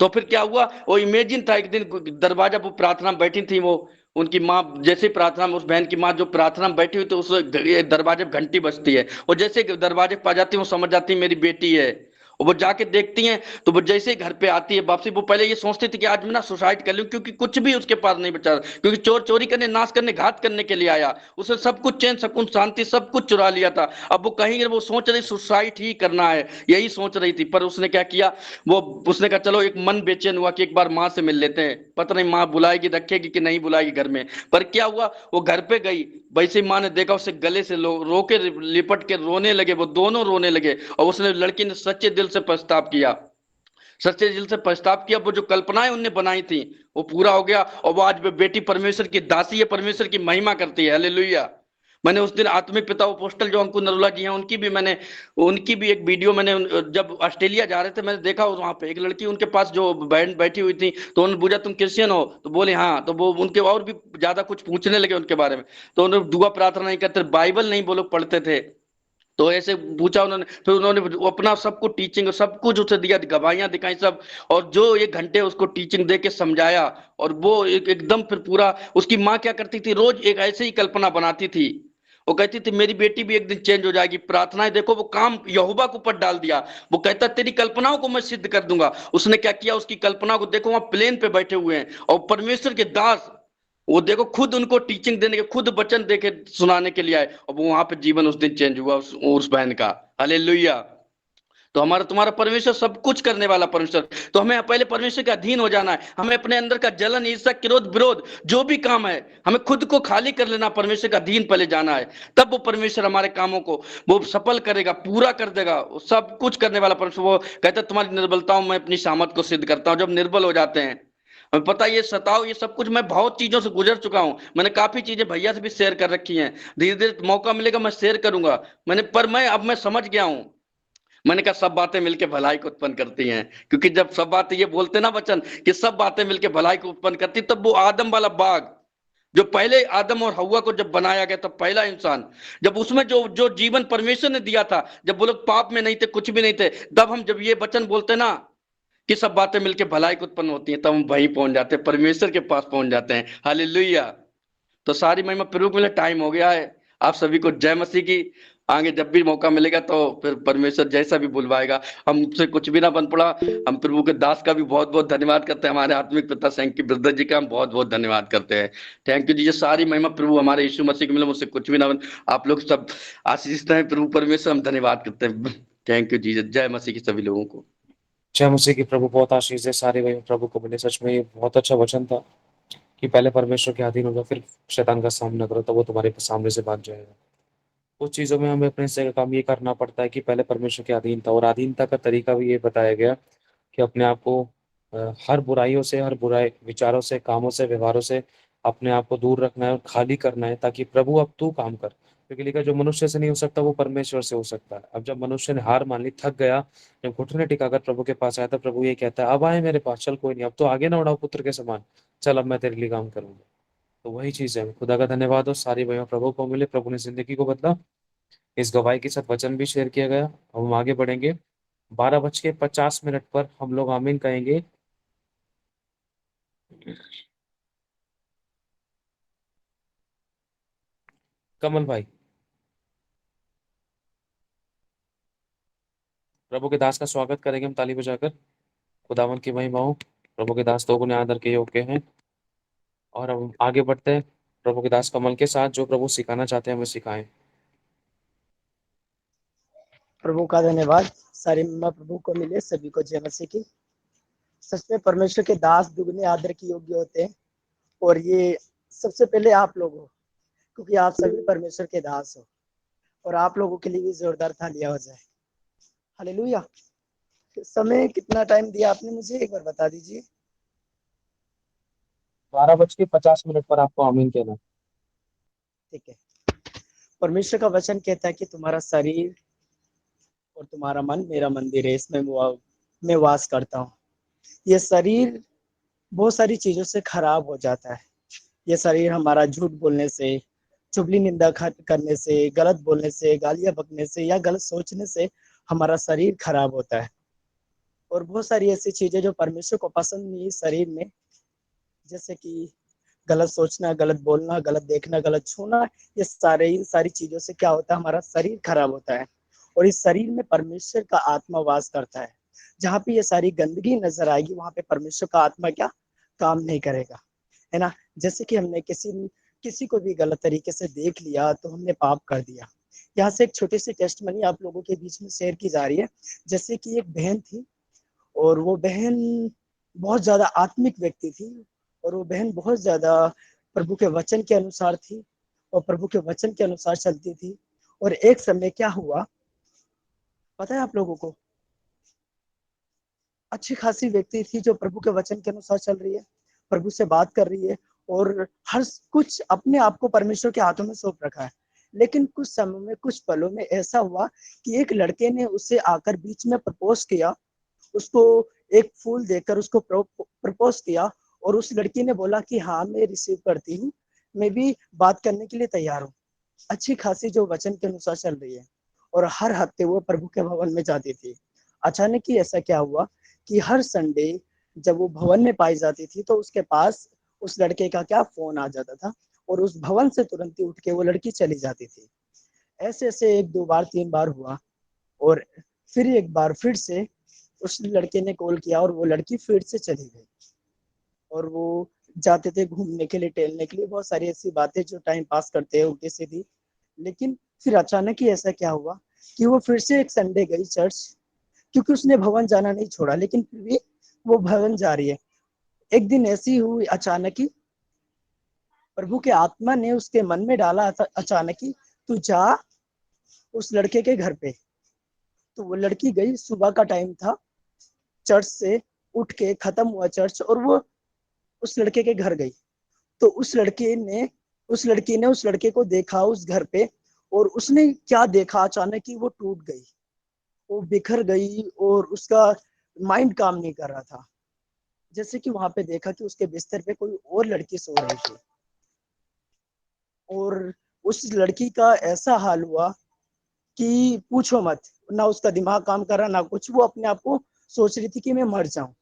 तो फिर क्या हुआ, वो इमेजिन था, एक दिन दरवाजा वो प्रार्थना में बैठी थी, वो उनकी माँ जैसे प्रार्थना में, उस बहन की माँ जो प्रार्थना में बैठी हुई, तो उस दरवाजे पे घंटी बजती है, और जैसे दरवाजे पे आ जाती है, वो समझ जाती है मेरी बेटी है, और वो जाके देखती हैं, तो वो जैसे ही घर पे आती है वापसी, वो पहले ये सोचती थी कि आज मैं ना सुसाइड कर लूं, क्योंकि कुछ भी उसके पास नहीं बचा, क्योंकि चोर चोरी करने, नाश करने, घात करने के लिए आया, उसने सब कुछ चैन सुकून शांति सब कुछ चुरा लिया था। अब वो कहीं वो सोच रही सुसाइड ही करना है, यही सोच रही थी, पर उसने क्या किया, वो उसने कहा चलो, एक मन बेचैन हुआ कि एक बार माँ से मिल लेते हैं, पता नहीं माँ बुलाएगी, रखेगी कि नहीं बुलाएगी घर में। पर क्या हुआ, वो घर पे गई, वैसे ही माँ ने देखा, उसे गले से रो के लिपट के रोने लगे, वो दोनों रोने लगे, और उसने लड़की ने सच्चे दिल से पछताव किया, सच्चे दिल से पछताव किया, वो जो कल्पनाएं उनने बनाई थी वो पूरा हो गया, और वो आज बेटी परमेश्वर की दासी है, परमेश्वर की महिमा करती है। हालेलुया। मैंने उस दिन आत्मिक पिता अपोस्टल जो अंकुर नरुला जी हैं, उनकी भी एक वीडियो मैंने, जब ऑस्ट्रेलिया जा रहे थे मैंने देखा, वहां पे एक लड़की उनके पास जो बहन बैठी हुई थी, तो उन्होंने पूछा तुम क्रिश्चियन हो, तो बोले हाँ, तो वो उनके और भी ज्यादा कुछ पूछने लगे उनके बारे में, तो उन्होंने दुआ प्रार्थना नहीं करते, बाइबल नहीं वो लोग पढ़ते थे, तो ऐसे पूछा उन्होंने, फिर उन्होंने वो अपना सबको टीचिंग सब कुछ उसे दिया, गवाहियां दिखाई सब, और जो 1 घंटे उसको टीचिंग दे के समझाया, और वो एकदम फिर पूरा, उसकी माँ क्या करती थी, रोज एक ऐसे ही कल्पना बनाती थी। वो कहती थी मेरी बेटी भी एक दिन चेंज हो जाएगी, प्रार्थनाएं देखो, वो काम यहोवा के ऊपर डाल दिया। वो कहता तेरी कल्पनाओं को मैं सिद्ध कर दूंगा। उसने क्या किया, उसकी कल्पना को देखो, वहां प्लेन पे बैठे हुए हैं और परमेश्वर के दास, वो देखो खुद उनको टीचिंग देने के, खुद वचन देके सुनाने के लिए आए, और वो वहां पे जीवन उस दिन चेंज हुआ उस बहन का। हालेलुया। तो हमारा तुम्हारा परमेश्वर सब कुछ करने वाला परमेश्वर। तो हमें पहले परमेश्वर के अधीन हो जाना है। हमें अपने अंदर का जलन, ईर्ष्या, क्रोध, विरोध, जो भी काम है, हमें खुद को खाली कर लेना, परमेश्वर के अधीन पहले जाना है। तब वो परमेश्वर हमारे कामों को वो सफल करेगा, पूरा कर देगा। वो सब कुछ करने वाला परमेश्वर। वो कहता है तुम्हारी निर्बलताओं में अपनी सामर्थ को सिद्ध करता हूँ। जब निर्बल हो जाते हैं, हमें पता है ये सताओ, ये सब कुछ मैं बहुत चीजों से गुजर चुका हूं। मैंने काफी चीजें भैया से भी शेयर कर रखी हैं। धीरे धीरे मौका मिलेगा मैं शेयर करूंगा। मैं अब मैं समझ गया हूं। मैंने कहा सब बातें मिलकर भलाई को उत्पन्न करती हैं, क्योंकि जब सब बातें, ये बोलते ना वचन कि सब बातें मिलकर भलाई को उत्पन्न करती, तब वो आदम वाला बाग, जो पहले आदम और हव्वा को जब बनाया गया, तब पहला इंसान, जब उसमें जो जो जीवन परमेश्वर ने दिया था, जब वो लोग पाप में नहीं थे, कुछ भी नहीं थे, तब हम जब ये वचन बोलते ना कि सब बातें मिलकर भलाई को उत्पन्न होती हैं, तब हम वहीं पहुंच जाते हैं, परमेश्वर के पास पहुंच जाते हैं। हालेलुया। तो सारी महिमा प्रभु के लिए, टाइम हो गया है। आप सभी को जय मसीह की। आगे जब भी मौका मिलेगा तो फिर परमेश्वर जैसा भी बुलवाएगा, हमसे कुछ भी ना बन पड़ा। हम प्रभु के दास का भी बहुत बहुत धन्यवाद करते हैं। हमारे आत्मिक पिता सैंकी ब्रदर जी का हम बहुत बहुत धन्यवाद करते हैं। थैंक यू जी। ये सारी महिमा प्रभु हमारे यीशु मसीह को मिले, मुझसे कुछ भी ना बन। आप लोग सब आशीष हैं प्रभु परमेश्वर, हम धन्यवाद करते हैं। थैंक यू जी। जय मसीह की सभी लोगों को। जय मसीह की। प्रभु बहुत आशीष है सारे भाई प्रभु को मिले। सच में ये बहुत अच्छा वचन था कि पहले परमेश्वर के अधीन होगा, फिर शैतान का सामना करो, तो वो तुम्हारे सामने से भाग जाएगा। कुछ चीजों में हमें अपने से काम ये करना पड़ता है कि पहले परमेश्वर के अधीन था, और अधीनता का तरीका भी ये बताया गया कि अपने आप को हर बुराइयों से, हर बुराई विचारों से, कामों से, व्यवहारों से अपने आप को दूर रखना है और खाली करना है, ताकि प्रभु अब तू काम कर। क्योंकि लिखा जो मनुष्य से नहीं हो सकता वो परमेश्वर से हो सकता है। अब जब मनुष्य ने हार मान ली, थक गया, जब घुटने टिकाकर प्रभु के पास आया, तो प्रभु ये कहता है अब आए मेरे पास, चल कोई नहीं, अब तो आगे ना बढ़ाओ पुत्र के समान, चल अब मैं तेरे लिए काम करूंगा। तो वही चीज है। खुदा का धन्यवाद हो, सारी महिमा प्रभु को मिले। प्रभु ने जिंदगी को बदला। इस गवाही के साथ वचन भी शेयर किया गया। अब हम आगे बढ़ेंगे। 12:50 पर हम लोग आमीन कहेंगे। कमल भाई, प्रभु के दास का स्वागत करेंगे हम ताली बजाकर। खुदावन की महिमा हो। प्रभु के दास तो गुने आदर के योग्य हैं। और हम आगे बढ़ते हैं प्रभु के दास कमल के साथ, जो प्रभु सिखाना चाहते हैं हमें सिखाएं। प्रभु का धन्यवाद। सारी महिमा प्रभु को मिले। सभी को जय मसीह की। सच में परमेश्वर के दास दुगने आदर के योग्य होते हैं, और ये सबसे पहले आप लोग हो, क्योंकि आप सभी परमेश्वर के दास हो। और आप लोगों के लिए भी जोरदार तालियां हो जाए। हालेलुया। समय कितना टाइम दिया आपने मुझे, एक बार बता दीजिए। 12:50 पर आपको आमीन कहना। ठीक है। परमेश्वर का वचन कहता है कि तुम्हारा शरीर और तुम्हारा मन मेरा मंदिर है, इसमें मैं वास करता हूँ। ये शरीर बहुत सारी चीजों से खराब हो जाता है। ये शरीर हमारा झूठ बोलने से, चुगली निंदा करने से, गलत बोलने से, गालियां बकने से या गलत सोचने से हमारा शरीर खराब होता है। और बहुत सारी ऐसी चीजें जो परमेश्वर को पसंद नहीं शरीर में, जैसे कि गलत सोचना, गलत बोलना, गलत देखना, गलत छूना, ये सारी चीजों से क्या होता है, हमारा शरीर खराब होता है। और इस शरीर में परमेश्वर का आत्मा वास करता है। जहाँ पे ये सारी गंदगी नजर आएगी, वहां पे परमेश्वर का आत्मा क्या काम नहीं करेगा, है ना। जैसे कि हमने किसी को भी गलत तरीके से देख लिया तो हमने पाप कर दिया। यहाँ से एक छोटी सी टेस्टमनी आप लोगों के बीच में शेयर की जा रही है। जैसे कि एक बहन थी, और वो बहन बहुत ज्यादा आत्मिक व्यक्ति थी, और वो बहन बहुत ज्यादा प्रभु के वचन के अनुसार थी, और प्रभु के वचन के अनुसार चलती थी। और एक समय क्या हुआ पता है आप लोगों को, अच्छी खासी व्यक्ति थी जो प्रभु के वचन के अनुसार चल रही है, प्रभु से बात कर रही है, और हर कुछ अपने आप को परमेश्वर के हाथों में सौंप रखा है। लेकिन कुछ समय में, कुछ पलों में ऐसा हुआ कि एक लड़के ने उसे आकर बीच में प्रपोज किया, उसको एक फूल देकर उसको प्रपोज किया, और उस लड़की ने बोला कि हाँ मैं रिसीव करती हूँ, मैं भी बात करने के लिए तैयार हूँ। अच्छी खासी जो वचन के अनुसार चल रही है। और हर हफ्ते वो प्रभु के भवन में जाती थी। अचानक ही ऐसा क्या हुआ कि हर संडे जब वो भवन में पाई जाती थी तो उसके पास उस लड़के का क्या फ़ोन आ जाता था और उस भवन से तुरंत ही उठ के वो लड़की चली जाती थी। ऐसे-ऐसे 1-2 बार 3 बार हुआ और फिर एक बार फिर से उस लड़के ने कॉल किया और वो लड़की फिर से चली गई। और वो जाते थे घूमने के लिए, टहलने के लिए, बहुत सारी ऐसी बातें जो टाइम पास करते हैं उल्टी-सीधी। लेकिन फिर अचानक ही ऐसा क्या हुआ कि वो फिर से एक संडे गई चर्च, क्योंकि उसने भवन जाना नहीं छोड़ा, लेकिन फिर भी वो भवन जा रही है। एक दिन ऐसी हुई अचानक ही, प्रभु के आत्मा ने उसके मन में डाला अचानक ही, तू जा उस लड़के के घर पे। तो वो लड़की गई, सुबह का टाइम था, चर्च से उठ के खत्म हुआ चर्च और वो उस लड़के के घर गई। तो उस लड़की ने उस लड़के को देखा उस घर पे और उसने क्या देखा अचानक ही वो टूट गई, वो बिखर गई और उसका माइंड काम नहीं कर रहा था। जैसे कि वहां पे देखा कि उसके बिस्तर पे कोई और लड़की सो रही थी और उस लड़की का ऐसा हाल हुआ कि पूछो मत। ना उसका दिमाग काम कर रहा ना कुछ, वो अपने आप को सोच रही थी कि मैं मर जाऊं।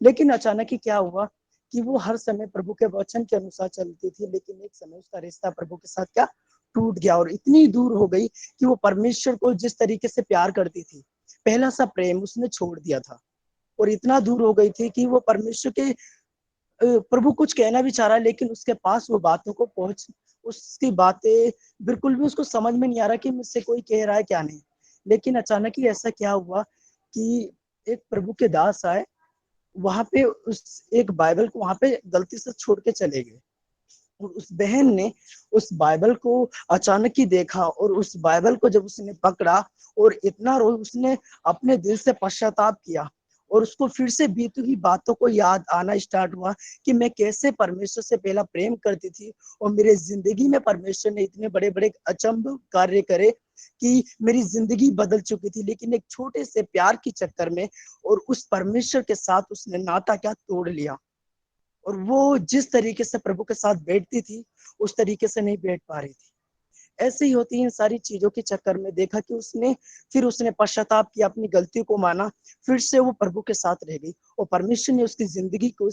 लेकिन अचानक ही क्या हुआ कि वो हर समय प्रभु के वचन के अनुसार चलती थी, लेकिन एक समय उसका रिश्ता प्रभु के साथ क्या टूट गया और इतनी दूर हो गई कि वो परमेश्वर को जिस तरीके से प्यार करती थी, पहला सा प्रेम उसने छोड़ दिया था और इतना दूर हो गई थी कि वो परमेश्वर के प्रभु कुछ कहना भी चाह रहा है, लेकिन उसके पास वो बातों को पहुंच उसकी बातें बिल्कुल भी उसको समझ में नहीं आ रहा कि मुझसे कोई कह रहा है क्या नहीं। लेकिन अचानक ही ऐसा क्या हुआ कि एक प्रभु के दास आए, वहां पे उस एक बाइबल को वहां पे गलती से छोड़ के चले गए और उस बहन ने उस बाइबल को अचानक ही देखा और उस बाइबल को जब उसने पकड़ा और इतना रो उसने अपने दिल से पश्चाताप किया और उसको फिर से बीती हुई बातों को याद आना स्टार्ट हुआ कि मैं कैसे परमेश्वर से पहला प्रेम करती थी और मेरे जिंदगी में परमेश्वर ने इतने बड़े बड़े अचंभ कार्य करे कि मेरी जिंदगी बदल चुकी थी, लेकिन एक छोटे से प्यार के चक्कर में और उस परमेश्वर के साथ उसने नाता क्या तोड़ लिया और वो जिस तरीके से प्रभु के साथ बैठती थी उस तरीके से नहीं बैठ पा रही थी। ऐसे ही होती है इन सारी चीजों के चक्कर में। देखा कि उसने पश्चाताप किया, अपनी गलती को माना, फिर से वो प्रभु के साथ रह गई और परमेश्वर ने उसकी जिंदगी को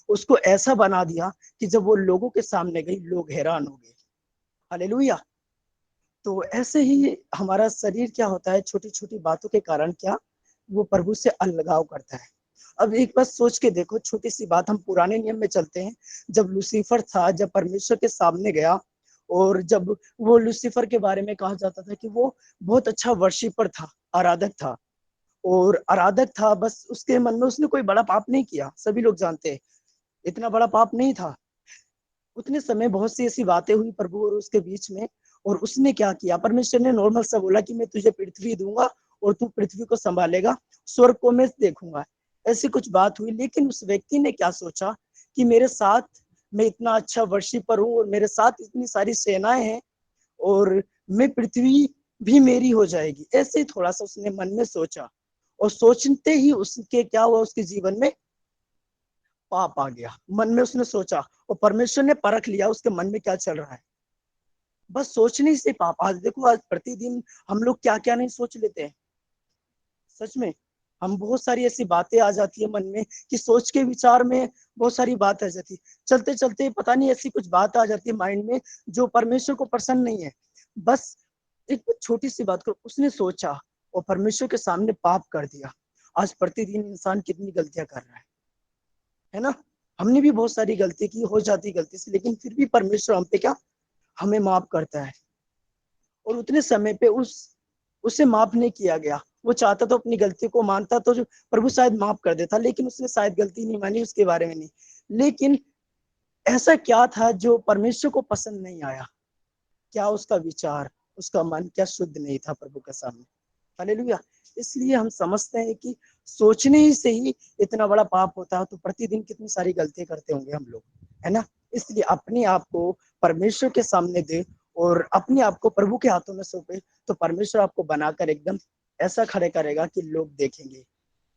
उसको ऐसा बना दिया कि जब वो लोगों के सामने गई लोग हैरान हो गए। हालेलुया। तो ऐसे ही हमारा शरीर क्या होता है, छोटी छोटी बातों के कारण क्या वो प्रभु से अलगाव करता है। अब एक बात सोच के देखो, छोटी सी बात, हम पुराने नियम में चलते हैं। जब लूसीफर था, जब परमेश्वर के सामने गया और जब वो लूसीफर के बारे में कहा जाता था कि वो बहुत अच्छा वर्शिपर था, आराधक था और आराधक था, बस उसके मन में उसने कोई बड़ा पाप नहीं किया, सभी लोग जानते हैं इतना बड़ा पाप नहीं था। उतने समय बहुत सी ऐसी बातें हुई प्रभु और उसके बीच में और उसने क्या किया, परमेश्वर ने नॉर्मल सा बोला कि मैं तुझे पृथ्वी दूंगा और तू पृथ्वी को संभालेगा, स्वर्ग को मैं देखूंगा। ऐसी कुछ बात हुई, लेकिन उस व्यक्ति ने क्या सोचा कि मेरे साथ मैं इतना अच्छा वर्शिपर हूँ और मेरे साथ इतनी सारी सेनाएं हैं और मैं पृथ्वी भी मेरी हो जाएगी। ऐसे ही थोड़ा सा उसने मन में सोचा और सोचते ही उसके क्या हुआ, उसके जीवन में पाप आ गया। मन में उसने सोचा और परमेश्वर ने परख लिया उसके मन में क्या चल रहा है। बस सोचने से पाप। आज देखो, आज प्रतिदिन हम लोग क्या क्या नहीं सोच लेते हैं। सच में हम बहुत सारी ऐसी बातें आ जाती है मन में कि सोच के विचार में बहुत सारी बात आ जाती है, चलते चलते पता नहीं ऐसी कुछ बात आ जाती है माइंड में जो परमेश्वर को पसंद नहीं है। बस एक छोटी सी बात को उसने सोचा और परमेश्वर के सामने पाप कर दिया। आज प्रतिदिन इंसान कितनी गलतियां कर रहा है ना। हमने भी बहुत सारी गलती की, हो जाती गलती से, लेकिन फिर भी परमेश्वर हम पे क्या हमें माफ करता है और उतने समय पे उसे माफ नहीं किया गया। वो चाहता तो अपनी गलती को मानता तो प्रभु शायद माफ कर देता, लेकिन उसने शायद गलती नहीं मानी, उसके बारे में नहीं। लेकिन ऐसा क्या था जो परमेश्वर को पसंद नहीं आया? क्या उसका विचार, उसका मन क्या शुद्ध नहीं था प्रभु के सामने? हालेलुया। इसलिए हम समझते हैं कि सोचने ही से ही इतना बड़ा पाप होता है, तो प्रतिदिन कितनी सारी गलतियां करते होंगे हम लोग, है ना। इसलिए अपने आप को परमेश्वर के सामने दे और अपने आप को प्रभु के हाथों में सौंपे, तो परमेश्वर आपको बनाकर एकदम ऐसा खड़े करेगा कि लोग देखेंगे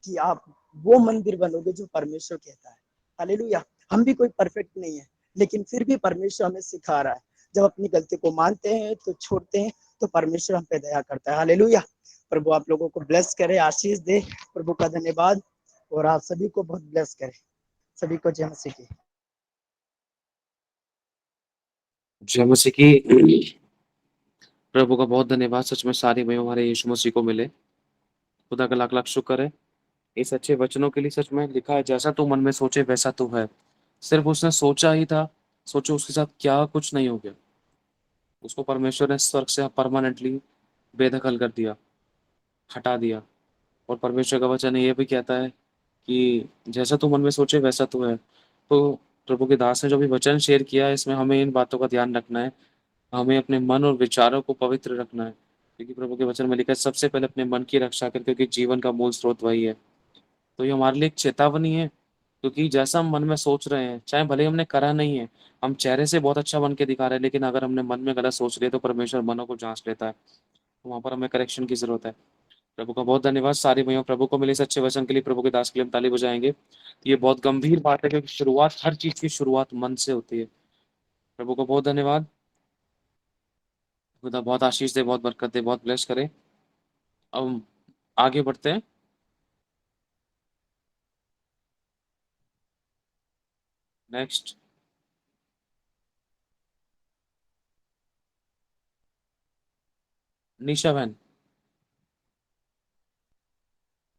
कि आप वो मंदिर बनोगे जो परमेश्वर कहता है। हालेलुया। हम भी कोई परफेक्ट नहीं है, लेकिन फिर भी परमेश्वर हमें सिखा रहा है, जब अपनी गलती को मानते हैं तो छोड़ते हैं तो परमेश्वर हम पे दया करता है। हालेलुया। प्रभु आप लोगों को ब्लेस करे, आशीष दे। प्रभु का धन्यवाद, और आप सभी को बहुत ब्लेस करे। सभी को जय मसीह की। जय मसीह की। प्रभु का बहुत धन्यवाद, सच में सारे भाई हमारे यीशु मसीह को मिले। खुदा का लाख लाख शुक्र है इस अच्छे वचनों के लिए। सच में लिखा है, जैसा तू मन में सोचे वैसा तू है। सिर्फ उसने सोचा ही था, सोचो उसके साथ क्या कुछ नहीं हो गया। उसको परमेश्वर ने स्वर्ग से परमानेंटली बेदखल कर दिया, हटा दिया। और परमेश्वर का वचन ये भी कहता है कि जैसा तू मन में सोचे वैसा तू है। तो प्रभु के दास ने जो भी वचन शेयर किया है, इसमें हमें इन बातों का ध्यान रखना है। हमें अपने मन और विचारों को पवित्र रखना है, क्योंकि प्रभु के वचन में लिखा है सबसे पहले अपने मन की रक्षा कर, क्योंकि जीवन का मूल स्रोत वही है। तो ये हमारे लिए एक चेतावनी है, क्योंकि जैसा हम मन में सोच रहे हैं, चाहे भले हमने करा नहीं है, हम चेहरे से बहुत अच्छा बन के दिखा रहे हैं, लेकिन अगर हमने मन में गलत सोच लिया तो परमेश्वर मनों को जांच लेता है। तो वहां पर हमें करेक्शन की जरूरत है। प्रभु का बहुत धन्यवाद सारे भाइयों, प्रभु को मिले इस अच्छे वचन के लिए। प्रभु के दास के लिए हम ताली बजाएंगे। तो ये बहुत गंभीर बात है, क्योंकि शुरुआत, हर चीज की शुरुआत मन से होती है। प्रभु को बहुत धन्यवाद। खुदा बहुत आशीष दे, बहुत बरकत दे, बहुत ब्लेस करे। अब हम आगे बढ़ते हैं। नेक्स्ट, निशा बहन।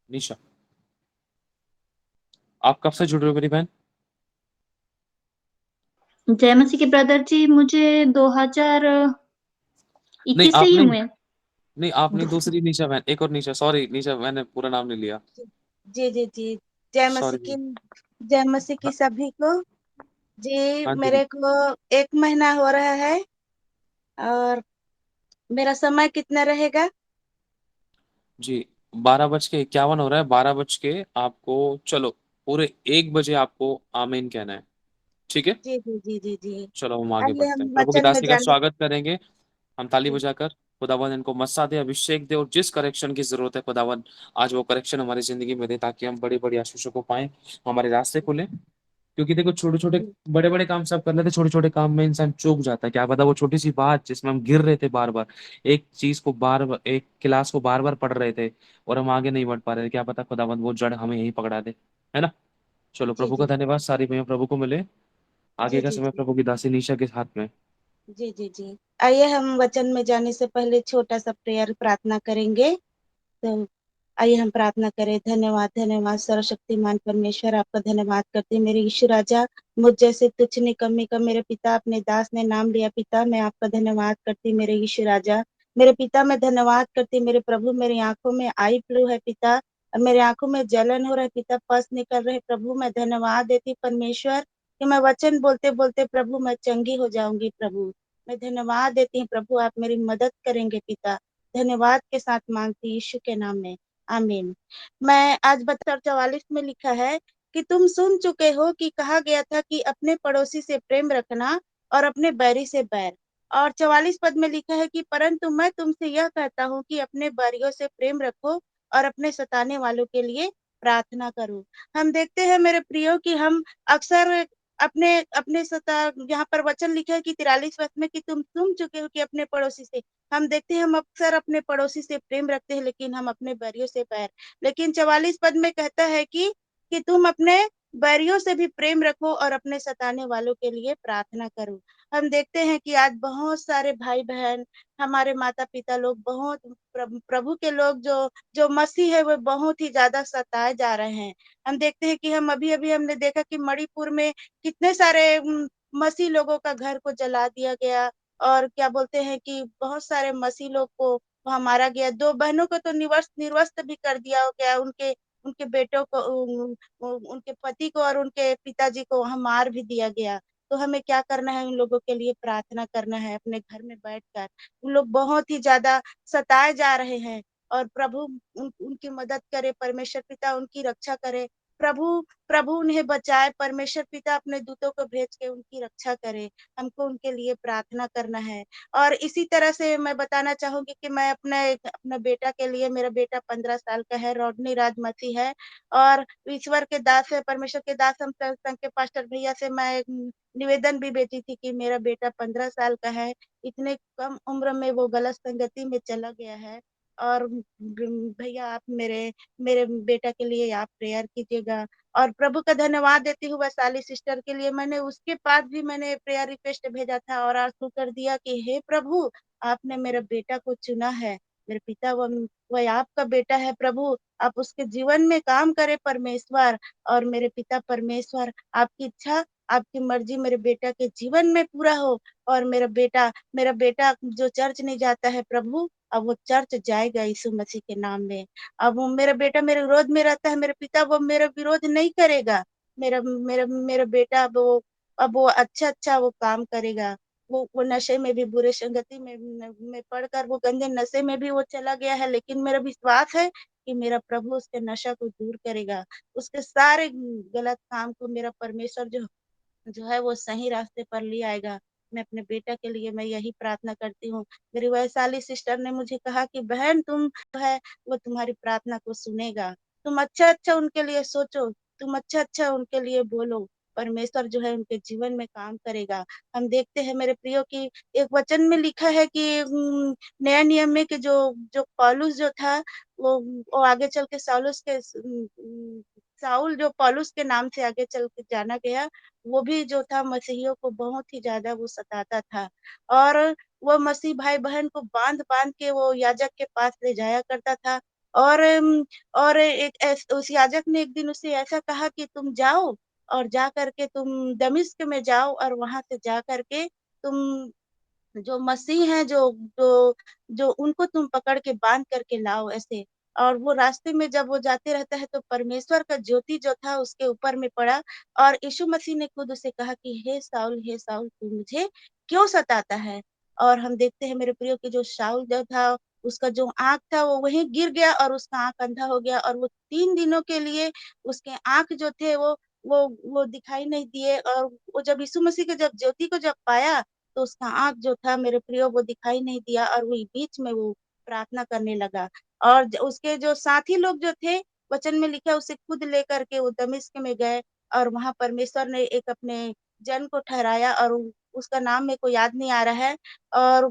निशा, आप कब से जुड़ रहे हो मेरी बहन? जय मसीह के ब्रदर जी, मुझे 2021 नहीं से आप ही नहीं, हुए। नहीं आप नहीं, दूसरी निशा बहन, एक और निशा। सॉरी निशा, मैंने पूरा नाम नहीं लिया। जी जी जी। जय मसीह सॉरी। की। जय मसीह की सभी को। जी हाँ जी। मेरे को 1 महीना हो रहा है। और मेरा समय कितना रहेगा? जी 12:51 हो रहा है। 12 बज के आपको, चलो पूरे 1 बजे आपको आमीन कहना है, ठीक है? जी जी जी जी जी। चलो हम आगे आइए बढ़ते हम हैं। प्रभु की वचन में दासी का जाने। स्वागत करेंगे हम ताली जी बजाकर। खुदावन इनको मस्सा दे, अभिषेक दे, और जिस करेक्शन की जरूरत है खुदावन आज वो करेक्शन हमारी जिंदगी में दे, ताकि हम बड़ी बड़ी आशीषों को पाएं, हमारे रास्ते खुले। क्योंकि देखो, छोटे छोटे जी बड़े बड़े काम सब कर लेते, छोटे छोटे काम में इंसान चूक जाता है। क्या पता वो छोटी सी बात जिसमें हम गिर रहे थे बार बार, एक चीज को बार बार, एक क्लास को बार बार पढ़ रहे थे और हम आगे नहीं बढ़ पा रहे थे, क्या पता खुदावंद वो जड़ हमें यहीं पकड़ा दे, है ना? चलो जी प्रभु का जी धन्यवाद, सारी भैया प्रभु को मिले। आगे जी का जी समय जी प्रभु की दासी निशा के हाथ में। जी जी जी। आइए हम वचन में जाने से पहले छोटा सा प्रेयर प्रार्थना करेंगे। तो आइए हम प्रार्थना करें। धन्यवाद धन्यवाद सर्वशक्तिमान परमेश्वर, आपका धन्यवाद करते हैं मेरे यीशु राजा। मुझ जैसे तुच्छ निकम्मी का मेरे पिता, अपने दास ने नाम लिया पिता, मैं आपका धन्यवाद करती मेरे यीशु राजा। मेरे पिता मैं धन्यवाद करती मेरे प्रभु, मेरी आंखों में आई फ्लू है पिता, और मेरे आंखों में जलन हो रहा है पिता, पस निकल रहे प्रभु। मैं धन्यवाद देती परमेश्वर कि मैं वचन बोलते बोलते प्रभु मैं चंगी हो जाऊंगी प्रभु। मैं धन्यवाद देती हूँ प्रभु, आप मेरी मदद करेंगे पिता। धन्यवाद के साथ मांगती यीशु के नाम में, आमीन। मैं आज 42:44 में लिखा है कि तुम सुन चुके हो कि कहा गया था कि अपने पड़ोसी से प्रेम रखना और अपने बैरी से बैर। और 44 पद में लिखा है कि परंतु मैं तुमसे यह कहता हूँ कि अपने बैरियों से प्रेम रखो और अपने सताने वालों के लिए प्रार्थना करो। हम देखते हैं मेरे प्रियो कि हम अक्सर अपने अपने सता, यहाँ पर वचन लिखा है कि 43 पद में कि तुम सुन चुके हो कि अपने पड़ोसी से, हम देखते हैं हम अक्सर अपने पड़ोसी से प्रेम रखते हैं लेकिन हम अपने बैरियों से बैर। लेकिन 44 पद में कहता है कि तुम अपने बैरियों से भी प्रेम रखो और अपने सताने वालों के लिए प्रार्थना करो। हम देखते हैं कि आज बहुत सारे भाई बहन, हमारे माता पिता लोग, बहुत प्रभु के लोग जो जो मसीह है वो बहुत ही ज्यादा सताए जा रहे हैं। हम देखते हैं कि हम अभी अभी हमने देखा कि मणिपुर में कितने सारे मसीह लोगों का घर को जला दिया गया, और क्या बोलते हैं कि बहुत सारे मसीह लोग को वहां मारा गया। 2 बहनों को तो निर्वस्त्र भी कर दिया गया, उनके उनके बेटों को, उनके पति को और उनके पिताजी को वहां मार भी दिया गया। तो हमें क्या करना है? उन लोगों के लिए प्रार्थना करना है अपने घर में बैठकर। उन लोग बहुत ही ज्यादा सताए जा रहे हैं, और प्रभु उनकी मदद करे, परमेश्वर पिता उनकी रक्षा करे। प्रभु प्रभु उन्हें बचाए, परमेश्वर पिता अपने दूतों को भेज के उनकी रक्षा करे। हमको उनके लिए प्रार्थना करना है। और इसी तरह से मैं बताना चाहूंगी कि मैं अपने बेटा के लिए, मेरा बेटा 15 साल का है, रॉडनी राजमती है, और ईश्वर के दास है, परमेश्वर के दास हम संघ के पास्टर भैया से मैं एक निवेदन भी भेजी थी कि मेरा बेटा 15 साल का है, इतने कम उम्र में वो गलत संगति में चला गया है। और भैया आप मेरे मेरे बेटा के लिए आप प्रेयर कीजिएगा। और प्रभु का धन्यवाद देती हूँ वैशाली सिस्टर के लिए, मैंने उसके पास भी मैंने प्रेयर रिक्वेस्ट भेजा था और आंसू कर दिया कि हे प्रभु, आपने मेरे बेटा को चुना है, मेरे पिता वह आपका बेटा है प्रभु, आप उसके जीवन में काम करे परमेश्वर। और मेरे पिता परमेश्वर, आपकी इच्छा आपकी मर्जी मेरे बेटा के जीवन में पूरा हो। और मेरा बेटा जो चर्च नहीं जाता है प्रभु, अब वो चर्च जाएगा यीशु मसीह के नाम में। अब वो मेरा बेटा मेरे विरोध में रहता है, मेरे पिता वो मेरा विरोध नहीं करेगा। मेरा मेरा मेरा बेटा अब वो अच्छा वो काम करेगा। वो नशे में भी, बुरे संगति में पढ़कर वो गंदे नशे में भी वो चला गया है, लेकिन मेरा विश्वास है कि मेरा प्रभु उसके नशा को दूर करेगा, उसके सारे गलत काम को मेरा परमेश्वर जो जो है वो सही रास्ते पर ले आएगा। मैं अपने बेटा के लिए मैं यही प्रार्थना करती हूँ। मेरी वैशाली सिस्टर ने मुझे कहा कि बहन तुम जो है वो तुम्हारी प्रार्थना को सुनेगा, तुम अच्छा उनके लिए सोचो, तुम अच्छा उनके लिए बोलो, परमेश्वर जो है उनके जीवन में काम करेगा। हम देखते हैं मेरे प्रियो की एक वचन में लिखा है कि नया नियम में कि जो जो पौलुस जो था वो आगे चल के साउल जो पौलुस के नाम से आगे चल के जाना गया, वो भी जो था मसीहियों को बहुत ही ज्यादा वो सताता था। और वो मसीह भाई बहन को बांध बांध के वो याजक के पास ले जाया करता था। और उस याजक ने एक दिन उसे ऐसा कहा कि तुम जाओ और जा करके तुम दमिश्क में जाओ और वहां से जा करके तुम जो मसीह हैं जो जो उनको तुम पकड़ के बांध करके लाओ ऐसे। और वो रास्ते में जब वो जाते रहता है तो परमेश्वर का ज्योति जो था उसके ऊपर में पड़ा, और यीशु मसीह ने खुद उसे कहा कि हे साउल तू मुझे क्यों सताता है। और हम देखते हैं मेरे प्रियो की जो शाऊल जो था, उसका जो आंख था वो वहीं गिर गया और उसका आंख अंधा हो गया, और वो 3 दिनों के लिए उसके आंख जो थे वो दिखाई नहीं दिए। और वो जब यीशु मसीह के जब ज्योति को जब पाया तो उसका आंख जो था मेरे प्रियो वो दिखाई नहीं दिया, और वो बीच में वो प्रार्थना करने लगा। और उसके जो साथी लोग जो थे, वचन में लिखा उसे खुद लेकर के वो दमिश्क में गए, और वहां परमेश्वर ने एक अपने जन को ठहराया, और उसका नाम मेरे को याद नहीं आ रहा है। और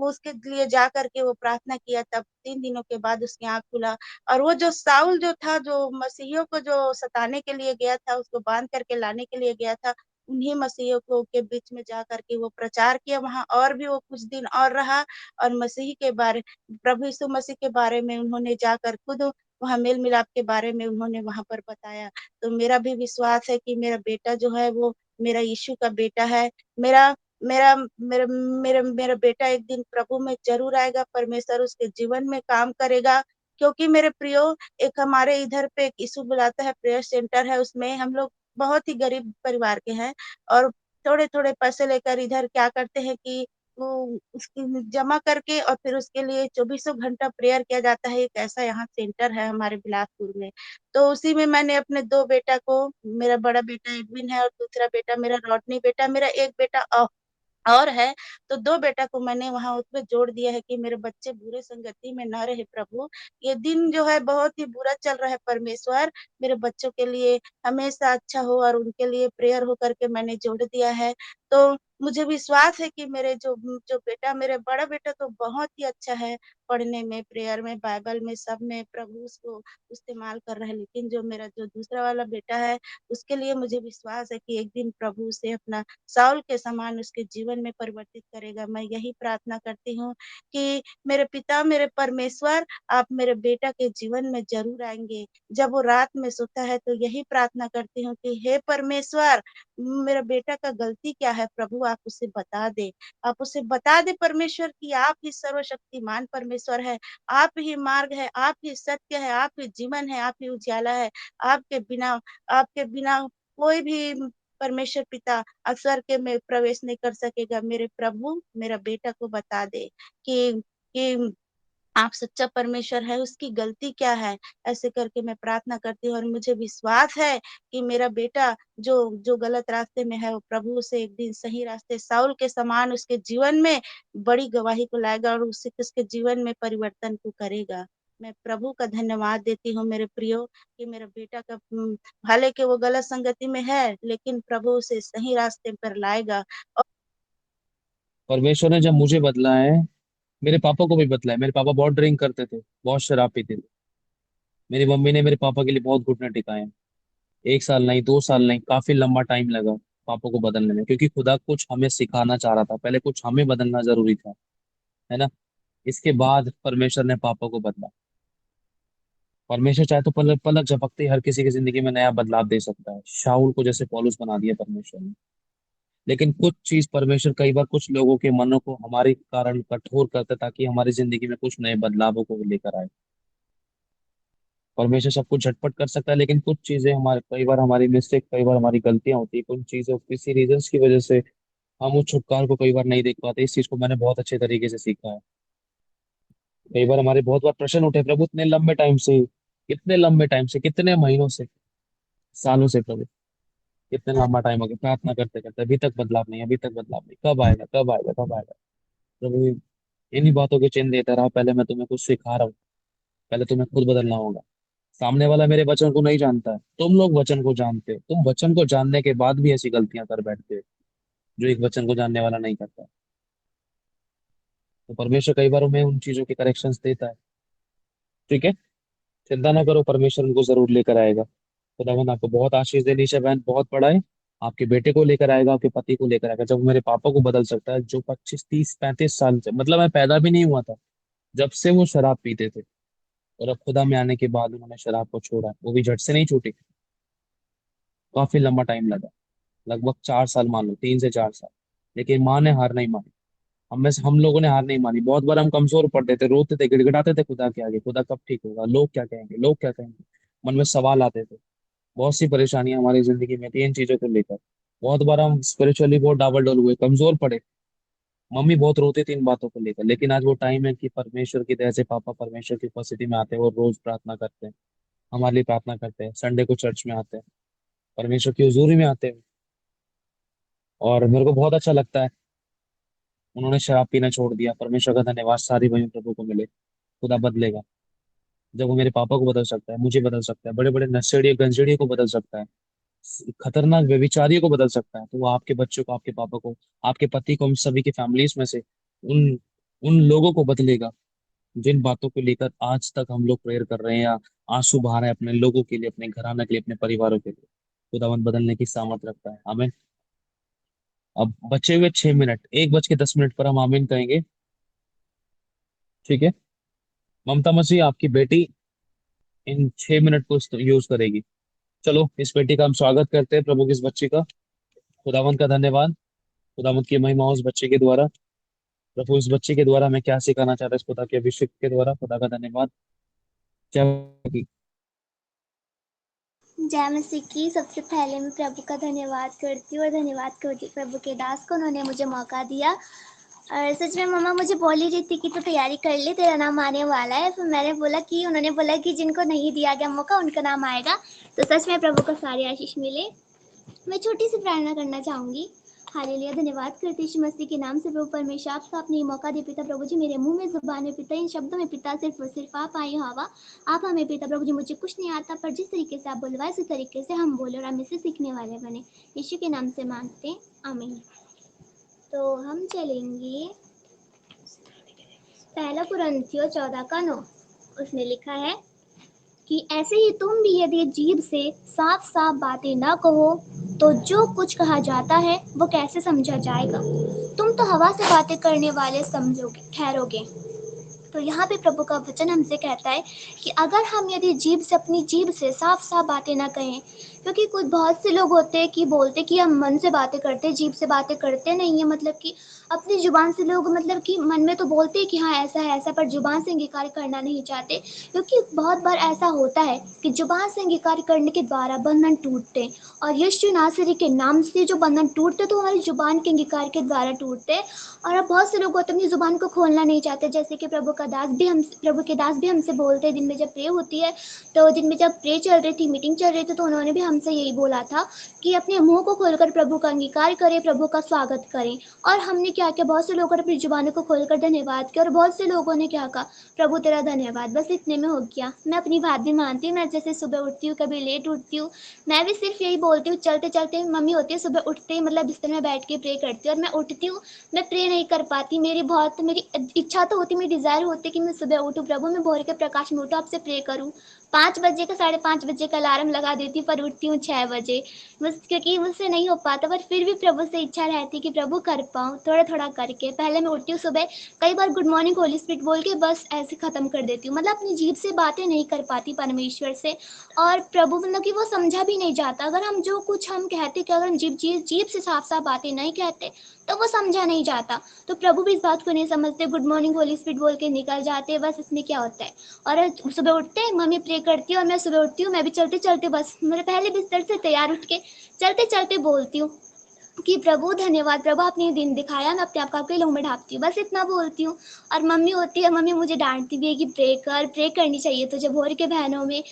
उसके लिए जा करके वो प्रार्थना किया, तब 3 दिनों के बाद उसकी आंख खुला। और वो जो साउल जो था, जो मसीहियों को जो सताने के लिए गया था, उसको बांध करके लाने के लिए गया था, उन्हीं मसीहियों को के बीच में जा करके वो प्रचार किया वहां, और भी वो कुछ दिन और रहा। और मसीह के बारे प्रभु यीशु मसीह के बारे में उन्होंने जाकर खुद वहां मेल मिलाप के बारे में उन्होंने वहां पर बताया। तो मेरा भी विश्वास है कि मेरा बेटा जो है वो मेरा यीशु का बेटा है। मेरा मेरा मेरा मेरा बेटा एक दिन प्रभु में जरूर आएगा, परमेश्वर उसके जीवन में काम करेगा। क्योंकि मेरे प्रियो, एक हमारे इधर पे एक यीशु बुलाता है प्रेयर सेंटर है, उसमें हम लोग बहुत ही गरीब परिवार के हैं, और थोड़े थोड़े पैसे लेकर इधर क्या करते हैं कि वो उसकी जमा करके और फिर उसके लिए 24 घंटा प्रेयर किया जाता है। एक ऐसा यहाँ सेंटर है हमारे बिलासपुर में। तो उसी में मैंने अपने 2 बेटा को, मेरा बड़ा बेटा एडविन है और दूसरा बेटा मेरा रॉडनी बेटा, मेरा एक बेटा और है, तो 2 बेटा को मैंने वहां उसमें जोड़ दिया है कि मेरे बच्चे बुरे संगति में न रहे प्रभु। ये दिन जो है बहुत ही बुरा चल रहा है परमेश्वर, मेरे बच्चों के लिए हमेशा अच्छा हो, और उनके लिए प्रेयर हो करके मैंने जोड़ दिया है। तो मुझे विश्वास है कि मेरे जो जो बेटा, मेरे बड़ा बेटा तो बहुत ही अच्छा है, पढ़ने में, प्रेयर में, बाइबल में, सब में प्रभु उसको इस्तेमाल कर रहा है। लेकिन जो मेरा जो दूसरा वाला बेटा है, उसके लिए मुझे विश्वास है कि एक दिन प्रभु उसे अपना साउल के समान उसके जीवन में परिवर्तित करेगा। मैं यही प्रार्थना करती हूँ कि मेरे पिता, मेरे परमेश्वर, आप मेरे बेटा के जीवन में जरूर आएंगे। जब वो रात में सोता है तो यही प्रार्थना करती हूँ कि हे परमेश्वर, मेरा बेटा का गलती क्या है प्रभु, आप उसे बता दे, आप उसे बता दे परमेश्वर कि आप ही सर्वशक्तिमान परमेश्वर है, आप ही मार्ग है, आप ही सत्य है, आप ही जीवन है, आप ही उजाला है। आपके बिना आपके बिना कोई भी परमेश्वर पिता स्वर्ग के में प्रवेश नहीं कर सकेगा। मेरे प्रभु मेरा बेटा को बता दे कि आप सच्चा परमेश्वर है, उसकी गलती क्या है? ऐसे करके मैं प्रार्थना करती हूँ और मुझे विश्वास है कि मेरा बेटा जो गलत रास्ते में है, वो प्रभु उसे एक दिन सही रास्ते शाऊल के समान उसके जीवन में बड़ी गवाही को लाएगा और उसके जीवन में परिवर्तन को करेगा। मैं प्रभु का धन्यवाद देती हूँ मेरे प्रियो कि मेरा बेटा का भले के वो गलत संगति में है, लेकिन प्रभु उसे सही रास्ते पर लाएगा। परमेश्वर ने जब मुझे बदला है, मेरे पापा को भी बदला है। मेरे पापा बहुत ड्रिंक करते थे, बहुत शराब पीते थे। मेरी मम्मी ने मेरे पापा के लिए बहुत घुटने टिकाए हैं। 1 साल नहीं, 2 साल नहीं, काफी लंबा टाइम लगा पापा को बदलने में, क्योंकि खुदा कुछ हमें सिखाना चाह रहा था। पहले कुछ हमें बदलना जरूरी था, है ना। इसके बाद परमेश्वर ने पापा को बदला। परमेश्वर चाहे तो पलक पलक झपकते ही हर किसी की जिंदगी में नया बदलाव दे सकता है। शाऊल को जैसे पौलुस बना दिया परमेश्वर ने। लेकिन कुछ चीज परमेश्वर कई बार कुछ लोगों के मनों को हमारे कारण कठोर करता है, ताकि हमारी जिंदगी में कुछ नए बदलावों को लेकर आए। परमेश्वर सब कुछ झटपट कर सकता है, लेकिन कुछ चीजें हमारे, कई बार हमारी मिस्टेक, कई बार हमारी गलतियां होती है, कुछ चीजें किसी रीजंस की वजह से हम उस छुटकारे को कई बार नहीं देख पाते। इस चीज को मैंने बहुत अच्छे तरीके से सीखा है। कई बार हमारे बहुत बार प्रश्न उठे, प्रभु इतने लंबे टाइम से, कितने लंबे टाइम से, कितने महीनों से, सालों से, प्रभु कितने लंबा टाइम हो गया प्रार्थना करते करते, अभी तक बदलाव नहीं, अभी तक बदलाव नहीं, कब आएगा, कब आएगा, कब आएगा। प्रभु इन्हीं बातों के चिन्ह देता रहा। पहले मैं तुम्हें कुछ सिखा रहा हूँ, पहले तुम्हें खुद बदलना होगा। सामने वाला मेरे वचन को नहीं जानता है, तुम लोग वचन को जानते हो। तुम वचन को जानने के बाद भी ऐसी गलतियां कर बैठते हो जो एक वचन को जानने वाला नहीं करता। तो परमेश्वर कई बार हमें उन चीजों के करेक्शंस देता है। ठीक है, चिंता ना करो, परमेश्वर उनको जरूर लेकर आएगा। खुदावंद आपको बहुत आशीष दे। निशा बहन बहुत बड़ा है, आपके बेटे को लेकर आएगा, आपके पति को लेकर आएगा। जब वो मेरे पापा को बदल सकता है, जो 25 30 35 साल से, मतलब मैं पैदा भी नहीं हुआ था जब से वो शराब पीते थे, और अब खुदा में आने के बाद उन्होंने शराब को छोड़ा, वो भी झट से नहीं छूटी, काफी लंबा टाइम लगा, लगभग 4 साल मान लो, 3 से 4 साल। लेकिन माँ ने हार नहीं मानी, हम लोगों ने हार नहीं मानी। बहुत बार हम कमजोर पड़ते थे, रोते थे, गिड़गिड़ाते थे खुदा के आगे, खुदा कब ठीक होगा, लोग क्या कहेंगे, लोग क्या कहेंगे, मन में सवाल आते थे। बहुत सी परेशानियां हमारी जिंदगी में थी इन चीजों को लेकर। बहुत बार हम स्पिरिचुअली बहुत डावल डोल हुए, कमजोर पड़े। मम्मी बहुत रोती थी इन बातों को लेकर। लेकिन आज वो टाइम है कि परमेश्वर की दया से पापा परमेश्वर की उपस्थिति में आते हैं और रोज प्रार्थना करते हैं, हमारे लिए प्रार्थना करते हैं, संडे को चर्च में आते हैं, परमेश्वर की हुजूरी में आते हैं। और मेरे को बहुत अच्छा लगता है, उन्होंने शराब पीना छोड़ दिया। परमेश्वर का धन्यवाद, सारी वही प्रभु को मिले। खुदा बदलेगा। जब वो मेरे पापा को बदल सकता है, मुझे बदल सकता है, बड़े बड़े नशेड़ियों गंजेड़ियों को बदल सकता है, खतरनाक व्यभिचारियों को बदल सकता है, तो वो आपके बच्चों को, आपके पापा को, आपके पति को, हम सभी की फैमिलीज में से उन उन लोगों को बदलेगा जिन बातों को लेकर आज तक हम लोग प्रेयर कर रहे हैं या आंसू बहा रहे हैं अपने लोगों के लिए, अपने घराना के लिए, अपने परिवारों के लिए। खुदावंद बदलने की सामर्थ रखता है। आमीन। अब बचे हुए 6 मिनट, 1 बज के 10 मिनट पर हम आमीन कहेंगे। ठीक है, ममता मसीह आपकी बेटी इन 6 मिनट को यूज करेगी। चलो, इस बेटी का हम स्वागत करते हैं, प्रभु की इस बच्ची का। खुदावंत का धन्यवाद, खुदावंत की महिमा हो उस बच्चे के द्वारा। प्रभु इस बच्चे के द्वारा मैं क्या सिखाना चाहता हूँ, इस खुदा के अभिषेक के द्वारा, खुदा का धन्यवाद। जय। जय मसीह की। सबसे पहले मैं प्रभु का धन्यवाद करती हूँ और धन्यवाद करती हूँ प्रभु के दास को, उन्होंने मुझे मौका दिया। और सच में मम्मा मुझे बोल ही रही थी कि तू तैयारी कर ले, तेरा नाम आने वाला है। फिर मैंने बोला कि उन्होंने बोला कि जिनको नहीं दिया गया मौका उनका नाम आएगा। तो सच में प्रभु को सारी आशीष मिले। मैं छोटी सी प्रार्थना करना चाहूँगी। हालेलुया। धन्यवाद करते यीशु मसीह के नाम से प्रभु परमेश्वर, आपका आपने ये मौका दे पिता प्रभु जी, मेरे मुंह में जुबान में पिता, इन शब्दों में पिता सिर्फ और सिर्फ आप आए हो हवा। आप हमें पिता प्रभु जी, मुझे कुछ नहीं आता, पर जिस तरीके से आप बुलवाए उसी तरीके से हम बोले और हम इसे सीखने वाले बने। यीशु के नाम से मांगते हैं, आमीन। तो हम चलेंगे पहला कुरिन्थियों 14:9। उसमें लिखा है कि ऐसे ही तुम भी यदि जीभ से साफ साफ बातें न कहो तो जो कुछ कहा जाता है वो कैसे समझा जाएगा। तुम तो हवा से बातें करने वाले समझोगे ठहरोगे। तो यहाँ पे प्रभु का वचन हमसे कहता है कि अगर हम यदि जीभ से, अपनी जीभ से साफ साफ बातें ना कहें, क्योंकि कुछ बहुत से लोग होते हैं कि बोलते कि हम मन से बातें करते हैं, जीभ से बातें करते नहीं है, मतलब कि अपनी जुबान से लोग मतलब कि मन में तो बोलते हैं कि हाँ ऐसा है ऐसा, पर जुबान से अंगीकार करना नहीं चाहते। क्योंकि बहुत बार ऐसा होता है कि जुबान से अंगीकार करने के द्वारा बंधन टूटते हैं, और यीशु नासरी के नाम से जो बंधन टूटते तो हमारी जुबान के अंगीकार के द्वारा टूटते हैं। और अब बहुत से लोग होते हैं अपनी जुबान को खोलना नहीं चाहते, जैसे कि प्रभु के दास भी हमसे बोलते हैं, दिन में जब प्रे होती है तो दिन में जब प्रे चल रही थी, मीटिंग चल रही थी, तो उन्होंने भी हमसे यही बोला था कि अपने मुंह को खोलकर प्रभु का अंगीकार करें, प्रभु का स्वागत करें। और हमने क्या किया, बहुत से लोगों ने अपनी जुबानों को खोलकर धन्यवाद किया, और बहुत से लोगों ने क्या कहा, प्रभु तेरा धन्यवाद, बस इतने में हो गया। मैं अपनी बात भी मानती हूँ, मैं जैसे सुबह उठती हूँ, कभी लेट उठती हूँ, मैं भी सिर्फ यही बोलती हूँ, चलते चलते मम्मी होती है सुबह उठते ही मतलब बिस्तर में बैठ के प्रे करती है, और मैं उठती हूँ, मैं प्रे नहीं कर पाती, मेरी इच्छा तो होती, मेरी डिजायर होती कि मैं सुबह उठूँ, प्रभु मैं भोर के प्रकाश में उठूँ, आपसे प्रे करूँ। 5 बजे का 5:30 बजे का अलार्म लगा देती हूँ, पर उठती हूँ 6 बजे, बस क्योंकि मुझसे नहीं हो पाता, पर फिर भी प्रभु से इच्छा रहती कि प्रभु कर पाऊँ, थोड़ा थोड़ा करके। पहले मैं उठती हूँ सुबह, कई बार गुड मॉर्निंग होली स्पिरिट बोल के बस ऐसे खत्म कर देती हूँ, मतलब अपनी जीभ से बातें नहीं कर पाती परमेश्वर से। और प्रभु मतलब कि वो समझा भी नहीं जाता, अगर हम जो कुछ हम कहते कि अगर हम जीभ से साफ साफ बातें नहीं कहते तो वो समझा नहीं जाता। तो प्रभु भी इस बात को नहीं समझते, गुड मॉर्निंग होली स्पिरिट बोल के निकल जाते, बस इसमें क्या होता है। और सुबह उठते हैं, मम्मी प्रे करती है और मैं सुबह उठती हूँ, मैं भी चलते चलते बस मेरे पहले बिस्तर से तैयार उठ के चलते चलते बोलती हूँ कि प्रभु धन्यवाद, प्रभु आपने ये दिन दिखाया, मैं अपने आप को आपके लहू में ढापती हूँ, बस इतना बोलती हूँ। और मम्मी होती है, मम्मी मुझे डांटती भी है कि प्रे करनी चाहिए तुझे भोर के बहनों में,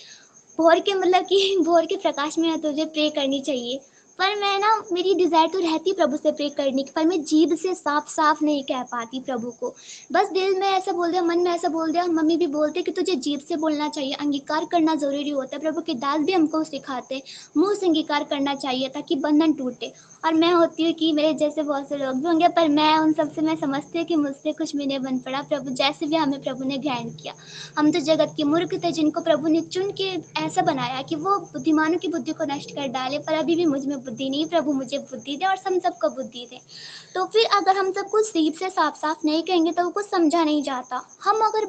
भोर के मतलब कि भोर के प्रकाश में तुझे प्रे करनी चाहिए। पर मैं ना, मेरी डिजायर तो रहती प्रभु से प्रे करने की, पर मैं जीभ से साफ साफ नहीं कह पाती प्रभु को, बस दिल में ऐसा बोल दिया, मन में ऐसा बोल दिया। मम्मी भी बोलते कि तुझे जीभ से बोलना चाहिए, अंगीकार करना जरूरी होता है, प्रभु के दास भी हमको सिखाते मुंह से अंगीकार करना चाहिए ताकि बंधन टूटे। और मैं होती हूँ कि मेरे जैसे बहुत से लोग भी होंगे, पर मैं उन सबसे मैं समझती हूँ कि मुझसे कुछ भी नहीं बन पड़ा, प्रभु जैसे भी हमें प्रभु ने ग्रहण किया। हम तो जगत के मूर्ख थे जिनको प्रभु ने चुन के ऐसा बनाया कि वो बुद्धिमानों की बुद्धि को नष्ट कर डाले, पर अभी भी मुझ में बुद्धि नहीं, प्रभु मुझे बुद्धि दे और हम सबको बुद्धि दे। तो फिर अगर हम सब कुछ सीप से साफ साफ नहीं कहेंगे तो वो कुछ समझा नहीं जाता। हम अगर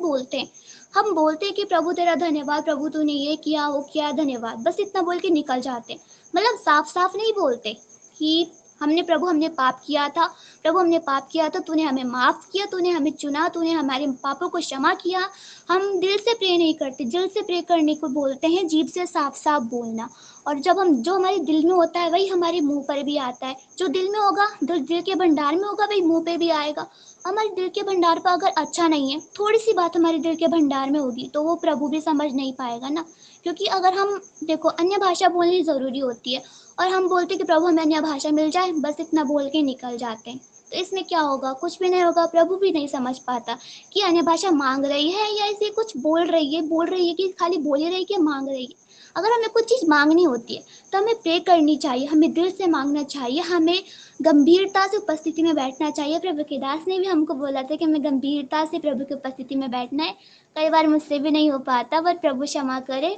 हम बोलते कि प्रभु तेरा धन्यवाद, प्रभु तूने ये किया वो किया धन्यवाद, बस इतना बोल के निकल जाते, मतलब साफ साफ नहीं बोलते कि हमने पाप किया था, प्रभु हमने पाप किया था, तूने हमें माफ किया, तूने हमें चुना, तूने हमारे पापों को क्षमा किया। हम दिल से प्रे नहीं करते, दिल से प्रे करने को बोलते हैं, जीभ से साफ साफ बोलना। और जब हम जो हमारे दिल में होता है वही हमारे मुंह पर भी आता है, जो दिल में होगा, दिल के भंडार में होगा, वही मुंह पे भी आएगा। हमारे दिल के भंडार पर अगर अच्छा नहीं है, थोड़ी सी बात हमारे दिल के भंडार में होगी तो वो प्रभु भी समझ नहीं पाएगा ना। क्योंकि अगर हम देखो, अन्य भाषा बोलनी जरूरी होती है, और हम बोलते कि प्रभु हमें अन्य भाषा मिल जाए, बस इतना बोल के निकल जाते हैं, तो इसमें क्या होगा, कुछ भी नहीं होगा। प्रभु भी नहीं समझ पाता कि अन्य भाषा मांग रही है या इसे कुछ बोल रही है कि खाली बोल ही रही है कि मांग रही है। अगर हमें कुछ चीज मांगनी होती है तो हमें प्रे करनी चाहिए, हमें दिल से मांगना चाहिए, हमें गंभीरता से उपस्थिति में बैठना चाहिए। प्रभु के दास ने भी हमको बोला था कि हमें गंभीरता से प्रभु की उपस्थिति में बैठना है। कई बार मुझसे भी नहीं हो पाता, पर प्रभु क्षमा करे,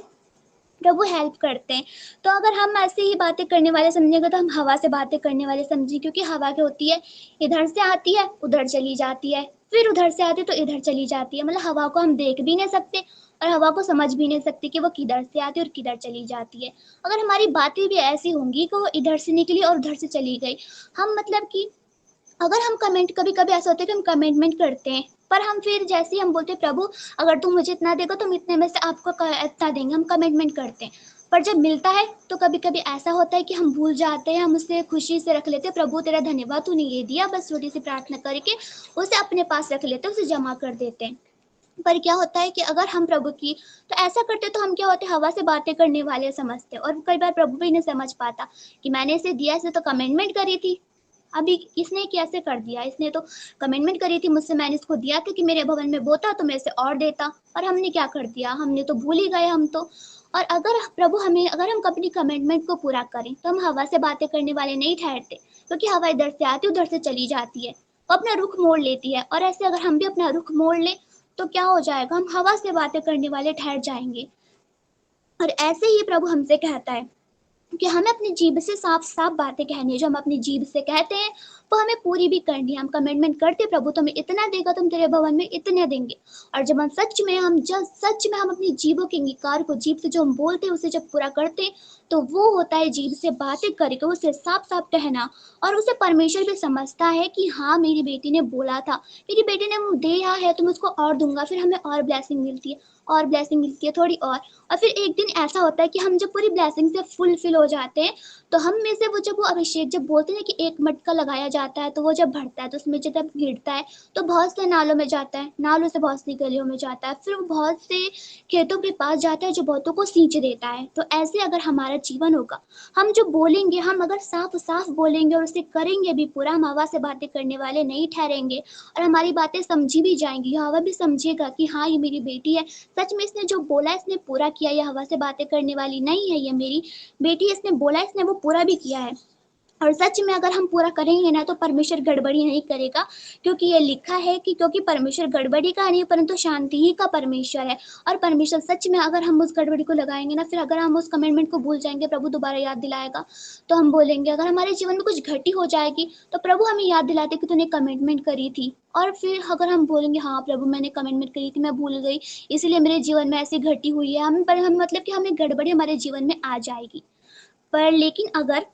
प्रभु हेल्प करते हैं। तो अगर हम ऐसे ही बातें करने वाले समझेंगे तो हम हवा से बातें करने वाले समझेंगे, क्योंकि हवा क्या होती है, इधर से आती है उधर चली जाती है, फिर उधर से आती है तो इधर चली जाती है, मतलब हवा को हम देख भी नहीं सकते और हवा को समझ भी नहीं सकते कि वो किधर से आती है और किधर चली जाती है। अगर हमारी बातें भी ऐसी होंगी कि वो इधर से निकली और उधर से चली गई, हम मतलब कि अगर हम कमेंट, कभी कभी ऐसा होता है कि हम कमेंटमेंट करते हैं, पर हम फिर जैसे ही हम बोलते हैं प्रभु अगर तुम मुझे इतना देगा तो हम इतने में से आपको इतना देंगे, हम कमेंटमेंट करते हैं। पर जब मिलता है तो कभी कभी ऐसा होता है कि हम भूल जाते हैं, हम उसे खुशी से रख लेते हैं, प्रभु तेरा धन्यवाद तूने ये दिया, बस छोटी सी प्रार्थना करके उसे अपने पास रख लेते हैं, उसे जमा कर देते हैं। पर क्या होता है कि अगर हम प्रभु की तो ऐसा करते तो हम क्या होते, हवा से बातें करने वाले समझते, और कई बार प्रभु भी नहीं समझ पाता कि मैंने इसे दिया, इसे तो कमेंटमेंट करी थी, अभी इसने कैसे कर दिया, इसने तो कमेंटमेंट करी थी मुझसे, मैंने इसको दिया था कि मेरे भवन में बोता तो मैं इसे और देता, और हमने क्या कर दिया, हमने तो भूल ही गए हम तो। और अगर प्रभु हमें, अगर हम अपनी कमिटमेंट को पूरा करें तो हम हवा से बातें करने वाले नहीं ठहरते, क्योंकि हवा इधर से आती है उधर से चली जाती है, वो अपना रुख मोड़ लेती है, और ऐसे अगर हम भी अपना रुख मोड़ ले तो क्या हो जाएगा, हम हवा से बातें करने वाले ठहर जाएंगे। और ऐसे ही प्रभु हमसे कहता है कि हमें अपनी जीभ से साफ साफ बातें कहनी है, जो हम अपनी जीभ से कहते हैं वो हमें पूरी भी करनी है। हम कमिटमेंट करते प्रभु तो हमें इतना देगा, तुम तेरे भवन में इतने देंगे। और जब हम सच में हम अपनी जीवों के अंगीकार को, जीभ से जो हम बोलते हैं उसे जब पूरा करते हैं, तो वो होता है जीभ से बातें करके उसे साफ साफ कहना। और उसे परमेश्वर भी समझता है कि हाँ मेरी बेटी ने बोला था, मेरी बेटी ने दिया है तो मैं उसको और दूंगा। फिर हमें और ब्लेसिंग मिलती है, और ब्लेसिंग मिलती है थोड़ी और फिर एक दिन ऐसा होता है कि हम जब पूरी ब्लेसिंग से फुलफिल हो जाते हैं, तो हम में से वो अभिषेक जब बोलते हैं कि एक मटका लगाया जाता है, तो वो जब बढ़ता है तो उसमें जब गिरता है तो बहुत से नालों में जाता है, नालों से बहुत सी गलियों में जाता है, फिर वो बहुत से खेतों के पास जाता है जो बहुतों को सींच देता है। तो ऐसे अगर हमारा जीवन होगा, हम जो बोलेंगे, हम अगर साफ साफ बोलेंगे और उसे करेंगे भी पूरा, हम हवा से बातें करने वाले नहीं ठहरेंगे और हमारी बातें समझी भी जाएंगी। हवा भी समझेगा कि हाँ ये मेरी बेटी है, सच में इसने जो बोला इसने पूरा किया। ये हवा से बातें करने वाली नहीं है, ये मेरी बेटी, इसने बोला इसने वो पूरा भी किया है। और सच में अगर हम पूरा करेंगे ना, तो परमेश्वर गड़बड़ी नहीं करेगा, क्योंकि ये लिखा है कि क्योंकि परमेश्वर गड़बड़ी का नहीं परंतु शांति ही का परमेश्वर है। और परमेश्वर सच में अगर हम उस गड़बड़ी को लगाएंगे ना, फिर अगर हम उस कमेंटमेंट को भूल जाएंगे, प्रभु दोबारा याद दिलाएगा तो हम बोलेंगे। अगर हमारे जीवन में कुछ घटी हो जाएगी तो प्रभु हमें याद दिलाते कि तूने कमिटमेंट करी थी। और फिर अगर हम बोलेंगे हाँ प्रभु मैंने कमिटमेंट करी थी, मैं भूल गई, इसलिए मेरे जीवन में ऐसी घटी हुई है, हम मतलब कि हमें गड़बड़ी हमारे जीवन में आ जाएगी। पर लेकिन अगर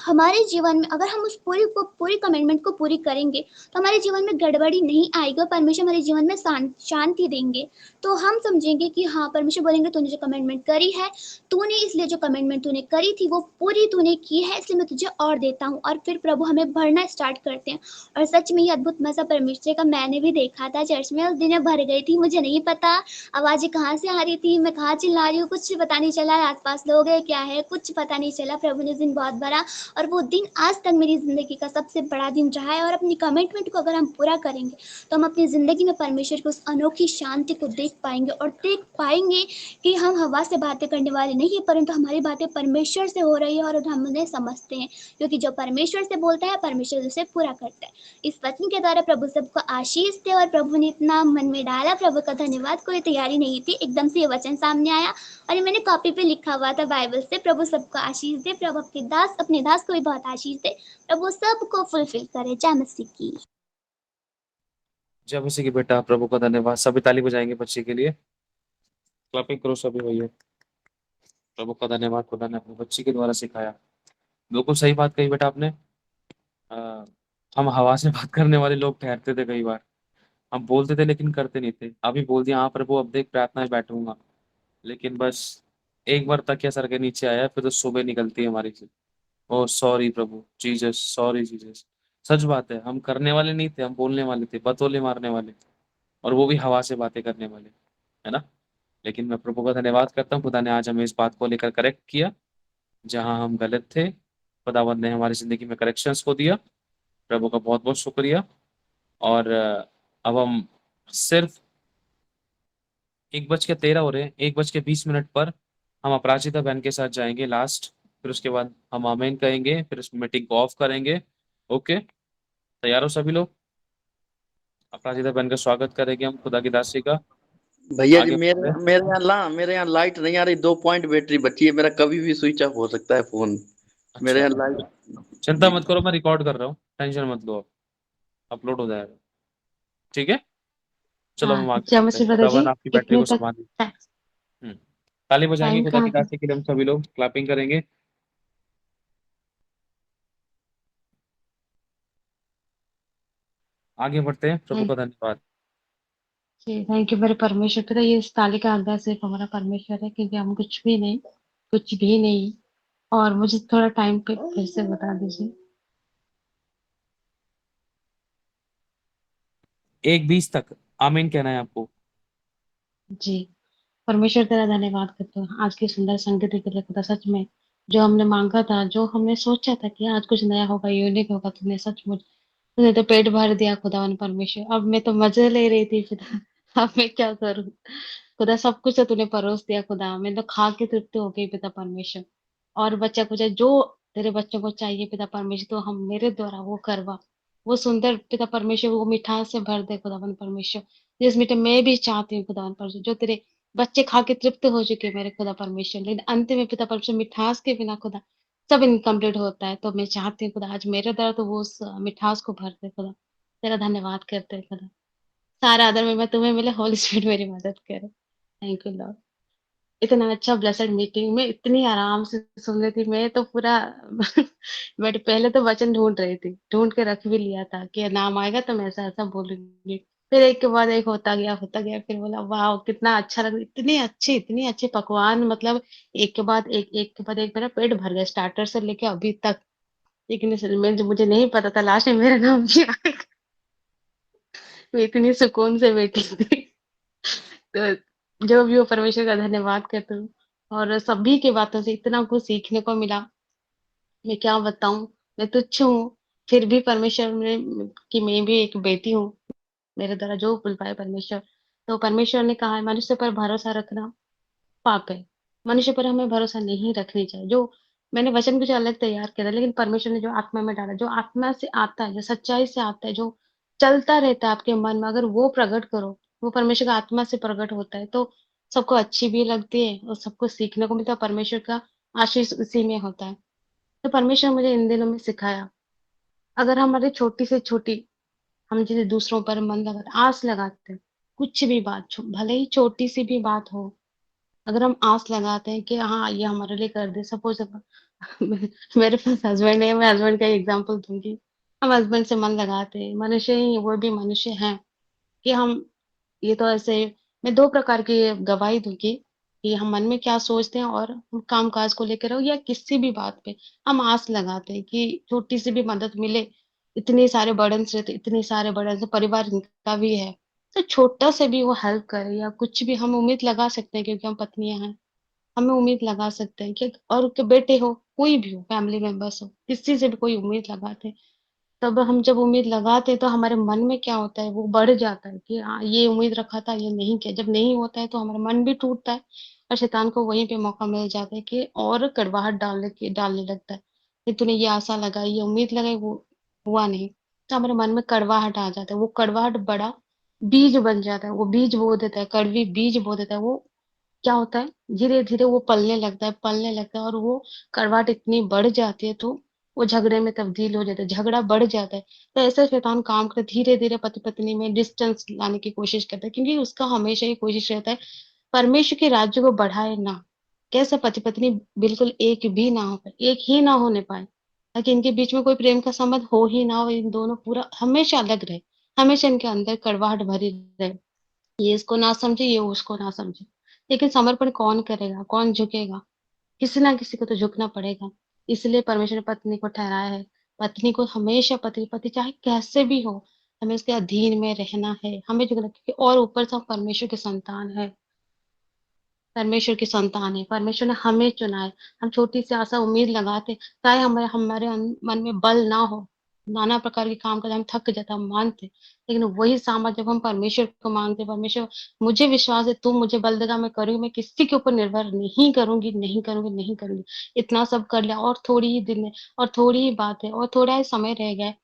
हमारे जीवन में अगर हम उस पूरी कमिटमेंट को पूरी करेंगे, तो हमारे जीवन में गड़बड़ी नहीं आएगी और परमेश्वर हमारे जीवन में शांति देंगे। तो हम समझेंगे कि हाँ, परमेश्वर बोलेंगे तूने जो कमिटमेंट करी है, तूने इसलिए जो कमिटमेंट तूने करी थी वो पूरी तूने की है, इसलिए मैं तुझे और देता हूँ। और फिर प्रभु हमें भरना स्टार्ट करते हैं। और सच में ये अद्भुत मजा परमेश्वर का मैंने भी देखा था चर्च में, उस दिन मैं भर गई थी, मुझे नहीं पता आवाजें कहाँ से आ रही थी, मैं कहाँ चिल्ला रही हूँ, कुछ पता नहीं चला, आसपास लोग है क्या है कुछ पता नहीं चला। प्रभु ने दिन बहुत भरा और वो दिन आज तक मेरी ज़िंदगी का सबसे बड़ा दिन रहा है। और अपनी कमिटमेंट को अगर हम पूरा करेंगे, तो हम अपनी ज़िंदगी में परमेश्वर की उस अनोखी शांति को देख पाएंगे और देख पाएंगे कि हम हवा से बातें करने वाले नहीं हैं, परंतु हमारी बातें परमेश्वर से हो रही है और हम उन्हें समझते हैं, क्योंकि जो परमेश्वर से बोलता है परमेश्वर उसे पूरा करता है। इस वचन के द्वारा प्रभु सबको आशीष दे। और प्रभु ने इतना मन में डाला, प्रभु का धन्यवाद। कोई तैयारी नहीं थी, एकदम से ये वचन सामने आया और ये मैंने कॉपी पे लिखा हुआ था बाइबल से। प्रभु सबको आशीष दे, प्रभु अपने दास को भी बहुत आशीष दे, प्रभु सबको फुलफिल करे। जय मसीह की। जय मसीह की बेटा, प्रभु का धन्यवाद। सभी ताली बजाएंगे बच्चे के लिए, क्लैपिंग करो सभी भैया। प्रभु का धन्यवाद, खुदा ने अपने बच्चे के द्वारा सिखाया। बिल्कुल सही बात कही बेटा आपने। आ, हम हवा से बात करने वाले लोग ठहरते थे कई बार, हम बोलते थे लेकिन करते नहीं थे। अभी बोल दिया हाँ प्रभु अब देख प्रार्थना में बैठूंगा, लेकिन बस एक बार तकिया सर के नीचे आया फिर तो सुबह निकलती है हमारी से। ओ सॉरी प्रभु जीसस, सॉरी जीसस। सच बात है, हम करने वाले नहीं थे, हम बोलने वाले थे, बतौले मारने वाले, और वो भी हवा से बातें करने वाले, है ना। लेकिन मैं प्रभु का धन्यवाद करता हूँ, खुदा ने आज हमें इस बात को लेकर करेक्ट किया। जहां हम गलत थे, खुदावंद ने हमारी जिंदगी में करेक्शंस को दिया। प्रभु का बहुत बहुत शुक्रिया। और अब हम सिर्फ 1:13 हो रहे हैं, 1:20 पर हम अपराजिता बहन के साथ जाएंगे लास्ट। फिर उसके बाद हम आमीन कहेंगे, फिर इस मीटिंग को ऑफ करेंगे। ओके, तैयार हो सभी लोग? अपराजिता बहन का स्वागत करेंगे हम, खुदा की दासी का। भैया जी आगे बढ़ते हैं। मेरे यहाँ लाइट नहीं आ रही, 2 पॉइंट बैटरी बची है, मेरा कभी भी स्विच ऑफ हो सकता है फोन। मेरे अच्छा, यहाँ लाइट। चिंता जी मत करो, मैं रिकॉर्ड कर रहा हूँ, टेंशन मत लो, अपलोड हो जाएगा। ठीक है, चलो हाँ हम आगे जय बढ़ते हैं। मसीह दादा जी। खुदावन आपकी बैटरी कितने को तक संभालिए। ताली बजाएंगे टाइम खुदा की कहाँ दासी के लिए, हम सभी लोग क्लैपिंग करेंगे। आगे बढ़ते हैं, प्रभु थैंक का धन्यवाद। थैंक यू मेरे परमेश्वर पिता। ये इस ताले का अंदाज सिर्फ हमारा परमेश्वर है, क्योंकि हम कुछ भी नहीं। और मुझे थोड़ा टाइम पे फिर से बता दीजिए। 1:20 तक आमीन कहना है आपको। जी, परमेश्वर तेरा धन्यवाद करते हैं आज की सुंदर संगति के लिए खुदा। सच में जो हमने मांगा था, जो हमने सोचा था कि आज कुछ नया होगा, यूनिक होगा, तूने सचमुच तूने तो पेट भर दिया खुदावन परमेश्वर। अब मैं तो मजे ले रही थी खुदा। अब मैं क्या करूं खुदा? सब कुछ तो तूने परोस दिया खुदा, मैं तो खा के तृप्त हो गई पिता परमेश्वर। और बच्चा कुछ जो तेरे बच्चों को चाहिए पिता परमेश्वर, तो हम मेरे द्वारा वो करवा। वो सुंदर पिता परमेश्वर, वो मिठास से भर दे खुदावन परमेश्वर, जिस मीठे मैं भी चाहती हूँ खुदावन परमेश्वर। जो तेरे बच्चे खा के तृप्त हो चुके मेरे खुदा परमेश्वर, लेकिन अंत में पिता परमेश्वर मिठास के बिना खुदा सब इनकम्प्लीट होता है। तो मैं चाहती हूँ खुदा आज मेरे द्वारा तो वो उस मिठास को भर दे खुदा। तेरा धन्यवाद करते हैं खुदा। सारा आदर मैं तुम्हें मिले, होली स्पिरिट मेरी मदद करे। Thank you Lord. इतना अच्छा ब्लेसेड मीटिंग में इतनी आराम से सुन रही थी मैं तो पूरा बट पहले तो वचन ढूंढ रही थी, ढूंढ के रख भी लिया था कि नाम आएगा तो मैं ऐसा ऐसा बोलूंगी। फिर एक के बाद एक होता गया फिर बोला वाह कितना अच्छा लग, इतनी अच्छे पकवान, मतलब एक के बाद एक मेरा पेट भर गया स्टार्टर से लेके अभी तक। लेकिन मुझे नहीं पता था लास्ट में मेरा नाम क्या आएगा। मैं इतनी सुकून से बैठी थी। तो जो भी हो परमेश्वर का धन्यवाद करती हूँ। और सभी की बातों से इतना कुछ सीखने को मिला, मैं क्या बताऊं। मैं तुच्छ हूँ, फिर भी परमेश्वर में कि मैं भी एक बेटी हूँ, मेरे द्वारा जो बोल पाए परमेश्वर। तो परमेश्वर ने कहा है मनुष्य पर भरोसा रखना पाप है। मनुष्य पर हमें भरोसा नहीं रखनी चाहिए। जो मैंने वचन कुछ अलग तैयार किया था, लेकिन परमेश्वर ने जो आत्मा में डाला, जो आत्मा से आता है, जो सच्चाई से आता है, जो चलता रहता है आपके मन में, अगर वो प्रकट करो, वो परमेश्वर का आत्मा से प्रकट होता है, तो सबको अच्छी भी लगती है और सबको सीखने को मिलता है। परमेश्वर का आशीष उसी में होता है। तो परमेश्वर मुझे इन दिनों में सिखाया, अगर हमारी छोटी से छोटी, हम जैसे दूसरों पर मन लगाते, आस लगाते हैं, कुछ भी बात भले ही छोटी सी भी बात हो, अगर हम आस लगाते हैं कि हाँ ये हमारे लिए कर दे, सपोज मेरे पास हस्बैंड है, मैं हस्बैंड का एग्जांपल दूंगी। हम हस्बैंड से मन लगाते हैं, मनुष्य ही वो भी मनुष्य हैं कि हम, ये तो ऐसे, मैं दो प्रकार की गवाही दूंगी कि हम मन में क्या सोचते हैं और हम काम काज को लेकर हो या किसी भी बात पे हम आस लगाते हैं कि छोटी सी भी मदद मिले। इतने सारे बर्डन्स रहते, इतने सारे बर्डन परिवार का भी है, तो छोटा से भी वो हेल्प करे या कुछ भी हम उम्मीद लगा सकते हैं, क्योंकि हम पत्नियां हैं, हमें उम्मीद लगा सकते हैं कि, और के बेटे हो, कोई भी हो, फैमिली मेंबर्स हो, किसी से भी कोई उम्मीद लगाते हैं। तब हम जब उम्मीद लगाते हैं तो हमारे मन में क्या होता है, वो बढ़ जाता है कि हाँ ये उम्मीद रखा था, ये नहीं किया। जब नहीं होता है तो हमारा मन भी टूटता है और शैतान को वहीं पे मौका मिल जाता है कि और कड़वाहट डालने लगता है कि तूने ये आशा लगाई, ये उम्मीद लगाई, वो हुआ नहीं। तो हमारे मन में कड़वाहट आ जाता है, वो कड़वाहट बड़ा बीज बन जाता है, वो बीज बो देता है, कड़वी बीज बो देता है। वो क्या होता है, धीरे धीरे वो पलने लगता है और वो कड़वाहट इतनी बढ़ जाती है तो वो झगड़े में तब्दील हो जाता है, झगड़ा बढ़ जाता है। तो ऐसे शैतान काम कर धीरे धीरे पति पत्नी में डिस्टेंस लाने की कोशिश करता है, क्योंकि उसका हमेशा ही कोशिश रहता है परमेश्वर के राज्य को बढ़ाए ना। कैसे पति पत्नी बिल्कुल एक भी ना हो पाए, एक ही ना होने पाए, ताकि इनके बीच में कोई प्रेम का संबंध हो ही ना हो, इन दोनों पूरा हमेशा अलग रहे, हमेशा इनके अंदर कड़वाहट भरी रहे, ये इसको ना समझे, ये उसको ना समझे। लेकिन समर्पण कौन करेगा, कौन झुकेगा? किसी ना किसी को तो झुकना पड़ेगा। इसलिए परमेश्वर ने पत्नी को ठहराया है। पत्नी को हमेशा, पति पति चाहे कैसे भी हो, हमें उसके अधीन में रहना है, हमें झुकना, क्योंकि और ऊपर से हम परमेश्वर के संतान है, परमेश्वर की संतान है, परमेश्वर ने हमें चुना है। हम छोटी सी आशा उम्मीद लगाते, चाहे हमारे हमारे मन में बल ना हो, नाना प्रकार के काम करते हम थक जाते, हम मानते, लेकिन वही सामर्थ जब हम परमेश्वर को मांगते, परमेश्वर मुझे विश्वास है तू मुझे बल देगा, मैं करूंगी, मैं किसी के ऊपर निर्भर नहीं करूंगी, नहीं करूंगी, नहीं करूंगी। इतना सब कर लिया और थोड़ी ही दिन है और थोड़ी ही बात है और थोड़ा ही समय रह गया है,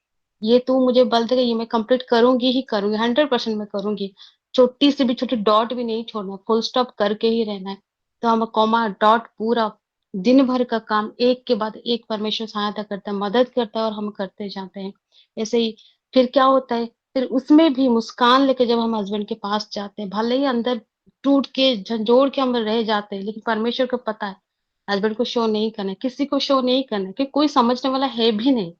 ये तू मुझे बल देगा, ये मैं कंप्लीट करूंगी ही करूंगी, 100% मैं करूंगी। छोटी से भी छोटी डॉट भी नहीं छोड़ना, फुल स्टॉप करके ही रहना है। तो हम कॉमा डॉट पूरा दिन भर का काम एक के बाद एक परमेश्वर सहायता करता है, मदद करता है और हम करते जाते हैं। ऐसे ही फिर क्या होता है, फिर उसमें भी मुस्कान लेके जब हम हस्बैंड के पास जाते हैं, भले ही अंदर टूट के झंझोड़ के हम रह जाते हैं, लेकिन परमेश्वर को पता है हस्बैंड को शो नहीं करना है, किसी को शो नहीं करना है, कि कोई समझने वाला है भी नहीं,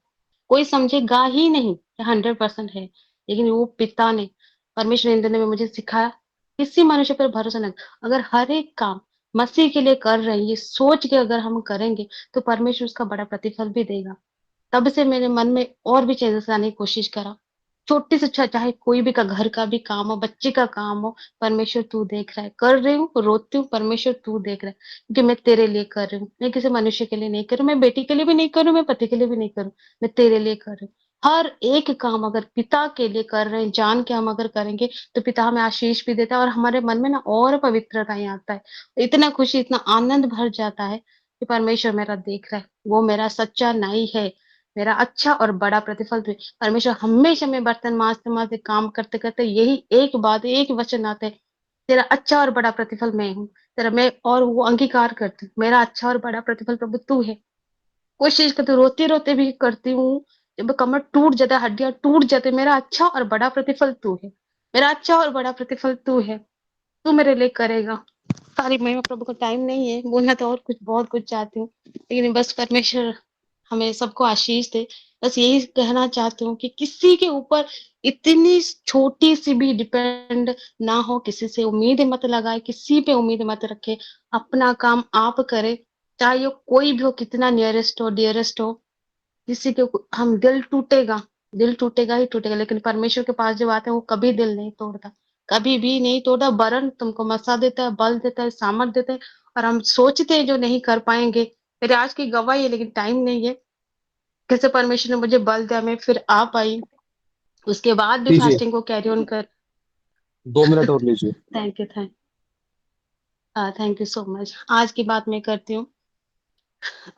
कोई समझेगा ही नहीं, 100% है। लेकिन वो पिता ने, परमेश्वर इन दिनों में मुझे सिखाया, किसी मनुष्य पर भरोसा नहीं। अगर हर एक काम मसीह के लिए कर रहे हैं, ये सोच के अगर हम करेंगे तो परमेश्वर उसका बड़ा प्रतिफल भी देगा। तब से मेरे मन में और भी चेंजेस लाने की कोशिश करा। छोटी से चाहे कोई भी का घर का भी काम हो, बच्चे का काम हो, परमेश्वर तू देख रहा है, कर रही हूँ, रोती हूँ, परमेश्वर तू देख रहा है, क्योंकि मैं तेरे लिए कर रही हूँ, मैं किसी मनुष्य के लिए नहीं कर रही हूँ, मैं बेटी के लिए भी नहीं कर रही हूँ, मैं पति के लिए भी नहीं कर रही हूँ, मैं तेरे लिए कर रही हूँ। हर एक काम अगर पिता के लिए कर रहे हैं, जान के हम अगर करेंगे, तो पिता हमें आशीष भी देता है और हमारे मन में ना और पवित्रता आता है, इतना खुशी, इतना आनंद भर जाता है कि परमेश्वर मेरा देख रहा है, वो मेरा सच्चा नाई है, मेरा अच्छा और बड़ा प्रतिफल दे। परमेश्वर हमेशा में बर्तन मांजते मांजते काम करते करते यही एक बात, एक वचन आते हैं, तेरा अच्छा और बड़ा प्रतिफल मैं हूँ, तेरा मैं, और वो अंगीकार करते, मेरा अच्छा और बड़ा प्रतिफल प्रभु तू है। कोशिश करती हूँ, रोते-रोते भी करती हूँ। जब कमर टूट जाता है, हड्डियाँ टूट जाती है, मेरा अच्छा और बड़ा प्रतिफल तू है। मेरा अच्छा और बड़ा प्रतिफल तू है। तू मेरे लिए करेगा। सारी महिमा प्रभु को। टाइम नहीं है, बोलना तो और कुछ बहुत कुछ चाहती हूँ, लेकिन बस परमेश्वर हमें सबको आशीष दे। बस यही कहना चाहती हूँ कि किसी के ऊपर इतनी छोटी-सी भी डिपेंड ना हो, किसी से उम्मीद मत लगाए, किसी पे उम्मीद मत रखें। अपना काम आप करें, चाहे वो कोई भी हो, कितना नियरेस्ट हो, डियरेस्ट हो। किसी के हम दिल टूटेगा ही टूटेगा, लेकिन परमेश्वर के पास जब आते हैं वो कभी दिल नहीं तोड़ता, कभी भी नहीं तोड़ता। वरन तुमको मसा देता है, बल देता है, सामर्थ देता है। और हम सोचते हैं जो नहीं कर पाएंगे, मेरे आज की गवाही है, लेकिन टाइम नहीं है। कैसे परमेश्वर ने मुझे बल दिया, मैं फिर आ पाई, उसके बाद भी लीजिए, फास्टिंग को कैरी ऑन कर। 2 मिनट और लीजिए। Thank you, thank you so much. आज की बात मैं करती हूँ।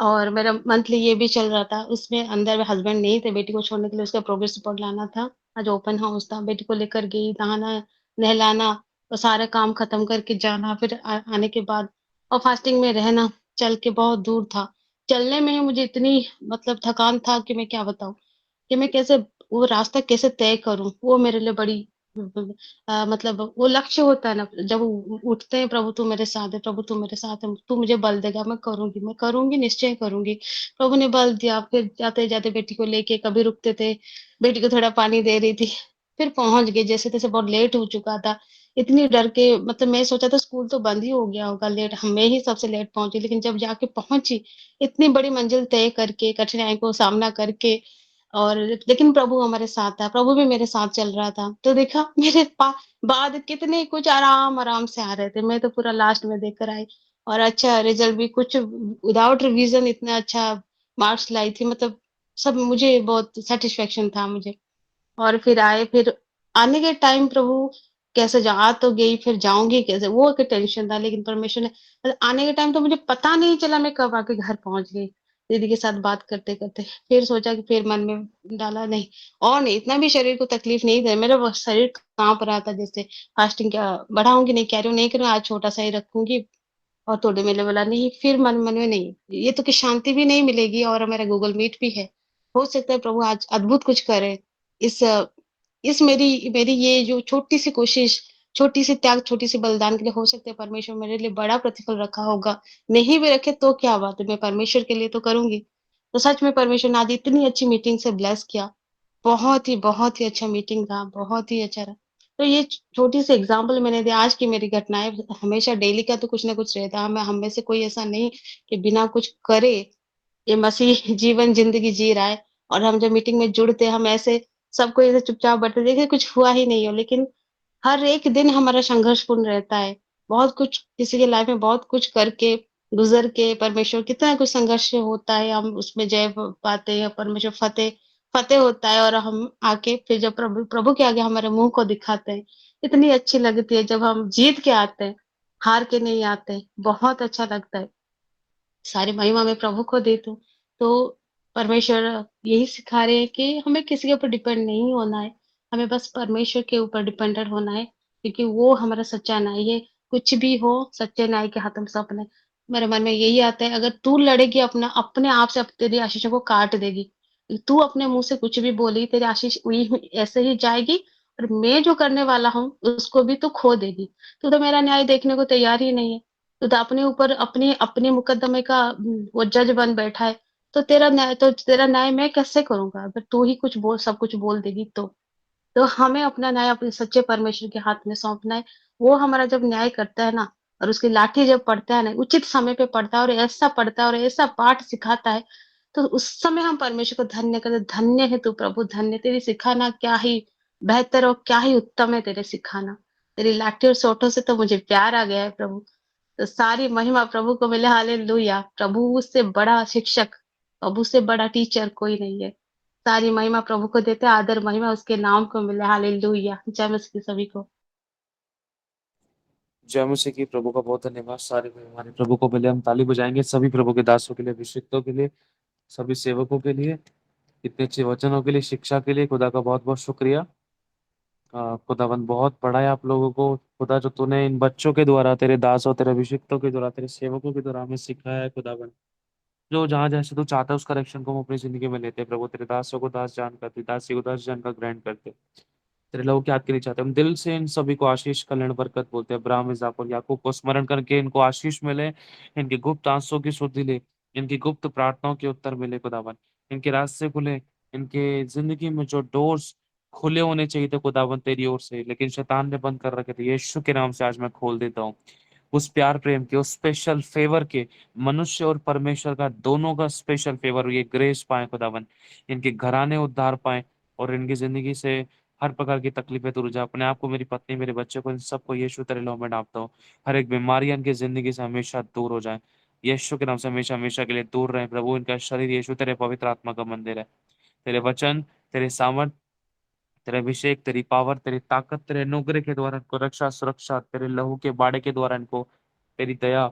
और मेरा मंथली ये भी चल रहा था, उसमें अंदर हस्बैंड नहीं थे, बेटी को छोड़ने के लिए उसका प्रोग्रेस रिपोर्ट लाना था। आज ओपन हाउस था, बेटी को लेकर गई, नहाना नहलाना और सारा काम खत्म करके जाना, फिर आने के बाद और फास्टिंग में रहना। चल के बहुत दूर था, चलने में ही मुझे इतनी मतलब थकान था कि मैं क्या बताऊं कि मैं कैसे वो रास्ता कैसे तय करूं। वो मेरे लिए बड़ी मतलब वो लक्ष्य होता है ना, जब उठते हैं, प्रभु तू मेरे साथ है, प्रभु तू मेरे साथ है, तू मुझे बल देगा, मैं करूंगी, निश्चय करूंगी। प्रभु ने बल दिया। फिर जाते जाते बेटी को लेके कभी रुकते थे, बेटी को थोड़ा पानी दे रही थी, फिर पहुंच गए जैसे तैसे। बहुत लेट हो चुका था, इतनी डर के, मतलब मैं सोचा था स्कूल तो बंद ही हो गया होगा, लेट मैं ही सबसे लेट पहुंची, लेकिन जब जाके पहुंची इतनी बड़ी मंजिल तय करके, कठिनाई को सामना करके, और लेकिन प्रभु हमारे साथ था, प्रभु भी मेरे साथ चल रहा था। तो देखा मेरे बाद कितने कुछ आराम आराम से आ रहे थे, मैं तो पूरा लास्ट में देकर आई। और अच्छा रिजल्ट भी, कुछ विदाउट रिवीजन इतना अच्छा मार्क्स लाई थी, मतलब सब मुझे बहुत सेटिस्फेक्शन था मुझे। और फिर आए, फिर आने के टाइम प्रभु कैसे जा तो गई, फिर जाऊंगी कैसे, वो एक टेंशन था। लेकिन परमेश्वर ने, मतलब आने के टाइम तो मुझे पता नहीं चला मैं कब आके घर पहुंच गई, दीदी के साथ बात करते करते। फिर सोचा कि फिर मन में डाला नहीं, और नहीं, इतना भी शरीर को तकलीफ नहीं था, मेरा वो शरीर कांप रहा था जैसे। फास्टिंग क्या बढ़ाऊंगी नहीं, कैरी नहीं करूँ, आज छोटा सा ही रखूंगी। और थोड़े मेले बोला नहीं, फिर मन मन में नहीं, ये तो कि शांति भी नहीं मिलेगी, और मेरा गूगल मीट भी है। हो सकता है प्रभु आज अद्भुत कुछ करे। इस इस मेरी ये जो छोटी सी कोशिश, छोटी सी त्याग, छोटी सी बलिदान के लिए, हो सकता है परमेश्वर मेरे लिए बड़ा प्रतिफल रखा होगा। नहीं भी रखे तो क्या बात है, मैं परमेश्वर के लिए तो करूंगी। तो सच में परमेश्वर ने आज इतनी अच्छी मीटिंग से ब्लेस किया। बहुत ही अच्छा मीटिंग था, बहुत ही अच्छा रहा। तो ये छोटी सी एग्जाम्पल मैंने दी। आज की मेरी घटनाएं, हमेशा डेली का तो कुछ ना कुछ रहता है, हम में से कोई ऐसा नहीं कि बिना कुछ करे ये मसीह जीवन जिंदगी जी रहा है। और हम जब मीटिंग में जुड़ते हैं, हम ऐसे सबको ऐसे चुपचाप बैठे देखे, कुछ हुआ ही नहीं हो, लेकिन हर एक दिन हमारा संघर्षपूर्ण रहता है। बहुत कुछ किसी के लाइफ में बहुत कुछ करके, गुजर के, परमेश्वर कितना कुछ संघर्ष होता है, हम उसमें जय पाते हैं, परमेश्वर फतेह फतेह होता है, और हम आके फिर जब प्रभु प्रभु के आगे हमारे मुंह को दिखाते हैं, इतनी अच्छी लगती है जब हम जीत के आते हैं, हार के नहीं आते। बहुत अच्छा लगता है। सारी महिमा मैं प्रभु को देती हूँ। तो परमेश्वर यही सिखा रहे हैं कि हमें किसी के ऊपर डिपेंड नहीं होना है, हमें बस परमेश्वर के ऊपर डिपेंडेंट होना है, क्योंकि वो हमारा सच्चा न्यायी है। कुछ भी हो, सच्चे न्यायी के हाथ में सपना है। मेरे मन में यही आता है, अगर तू लड़ेगी अपना अपने आप से, तेरी आशीषों को काट देगी। तू अपने मुंह से कुछ भी बोली, तेरी आशीष वही ऐसे ही जाएगी। और मैं जो करने वाला हूँ उसको भी तू खो देगी। तू तो मेरा न्याय देखने को तैयार ही नहीं है। तो अपने ऊपर अपने अपने मुकदमे का वो जज बन बैठा है। तो तेरा न्याय मैं कैसे करूंगा, अगर तू ही कुछ बोल, सब कुछ बोल देगी तो हमें अपना न्याय अपने सच्चे परमेश्वर के हाथ में सौंपना है। वो हमारा जब न्याय करता है ना, और उसकी लाठी जब पड़ता है ना, उचित समय पे पड़ता है, और ऐसा पड़ता है और ऐसा पाठ सिखाता है, तो उस समय हम परमेश्वर को धन्य करते, धन्य है तू प्रभु, धन्य, तेरी सिखाना क्या ही बेहतर और क्या ही उत्तम है तेरे सिखाना। तेरी लाठी और सोटों से तो मुझे प्यार आ गया है प्रभु। तो सारी महिमा प्रभु को मिले, हालेलुया। प्रभु से बड़ा शिक्षक, प्रभु से बड़ा टीचर कोई नहीं है। सारी महिमा प्रभु को देते हैं, आदर महिमा उसके नाम को मिले, हालेलुया। जय मसीह की सभी को। जय मसीह की। प्रभु का बहुत धन्यवाद। सारे में हमारे प्रभु को मिले। हम ताली बजाएंगे सभी प्रभु के दासों के लिए, अभिषिक्तों के लिए, सभी सेवकों के लिए, इतने अच्छे वचनों के लिए, शिक्षा के लिए। खुदा का बहुत बहुत शुक्रिया। खुदावंद बहुत बड़ा है आप लोगों को। खुदा, जो तूने इन बच्चों के द्वारा, तेरे दासों, तेरे अभिषिक्तों के द्वारा, तेरे सेवकों के द्वारा हमें सिखाया है खुदावंद, जो जहाँ जैसे तू चाहता है उस करेक्शन को हम अपनी जिंदगी में लेते हैं प्रभु। तेरे दासों को दास जान करते, दासी को दास जान का ग्रहण करते, तेरे लोगों के हाथ के लिए चाहते हैं। हम दिल से इन सभी को आशीष, कल्याण, बरकत बोलते हैं। अब्राहम, इसहाक और याकूब को स्मरण करके इनको आशीष मिले, इनकी गुप्त आंसुओं की शुद्धि ले, इनकी गुप्त प्रार्थनाओं के उत्तर मिले खुदावन, इनके रास्ते खुले, इनके जिंदगी में जो डोर्स खुले होने चाहिए थे खुदावन तेरी ओर से, लेकिन शैतान ने बंद कर रखे थे, यीशु के नाम से आज मैं खोल देता हूँ। उस प्यार प्रेम के, उस स्पेशल फेवर के, मनुष्य और परमेश्वर का दोनों का स्पेशल फेवर, ये ग्रेस पाए खुदावन, इनके घराने उद्धार पाए, और इनकी जिंदगी से हर प्रकार की तकलीफें दूर जा। अपने आप को, मेरी पत्नी, मेरे बच्चे को, इन सबको यीशु तेरे लहू में डालता हूँ। हर एक बीमारी इनकी जिंदगी से हमेशा दूर हो जाए, यीशु के नाम से हमेशा हमेशा के लिए दूर रहे प्रभु। इनका शरीर यीशु तेरे पवित्र आत्मा का मंदिर है। तेरे वचन, तेरे सामर्थ, तेरे अभिषेक, तेरी पावर, तेरी ताकत, तेरे अनुग्रह के द्वारा इनको रक्षा सुरक्षा, तेरे लहू के बाड़े के द्वारा इनको, तेरी दया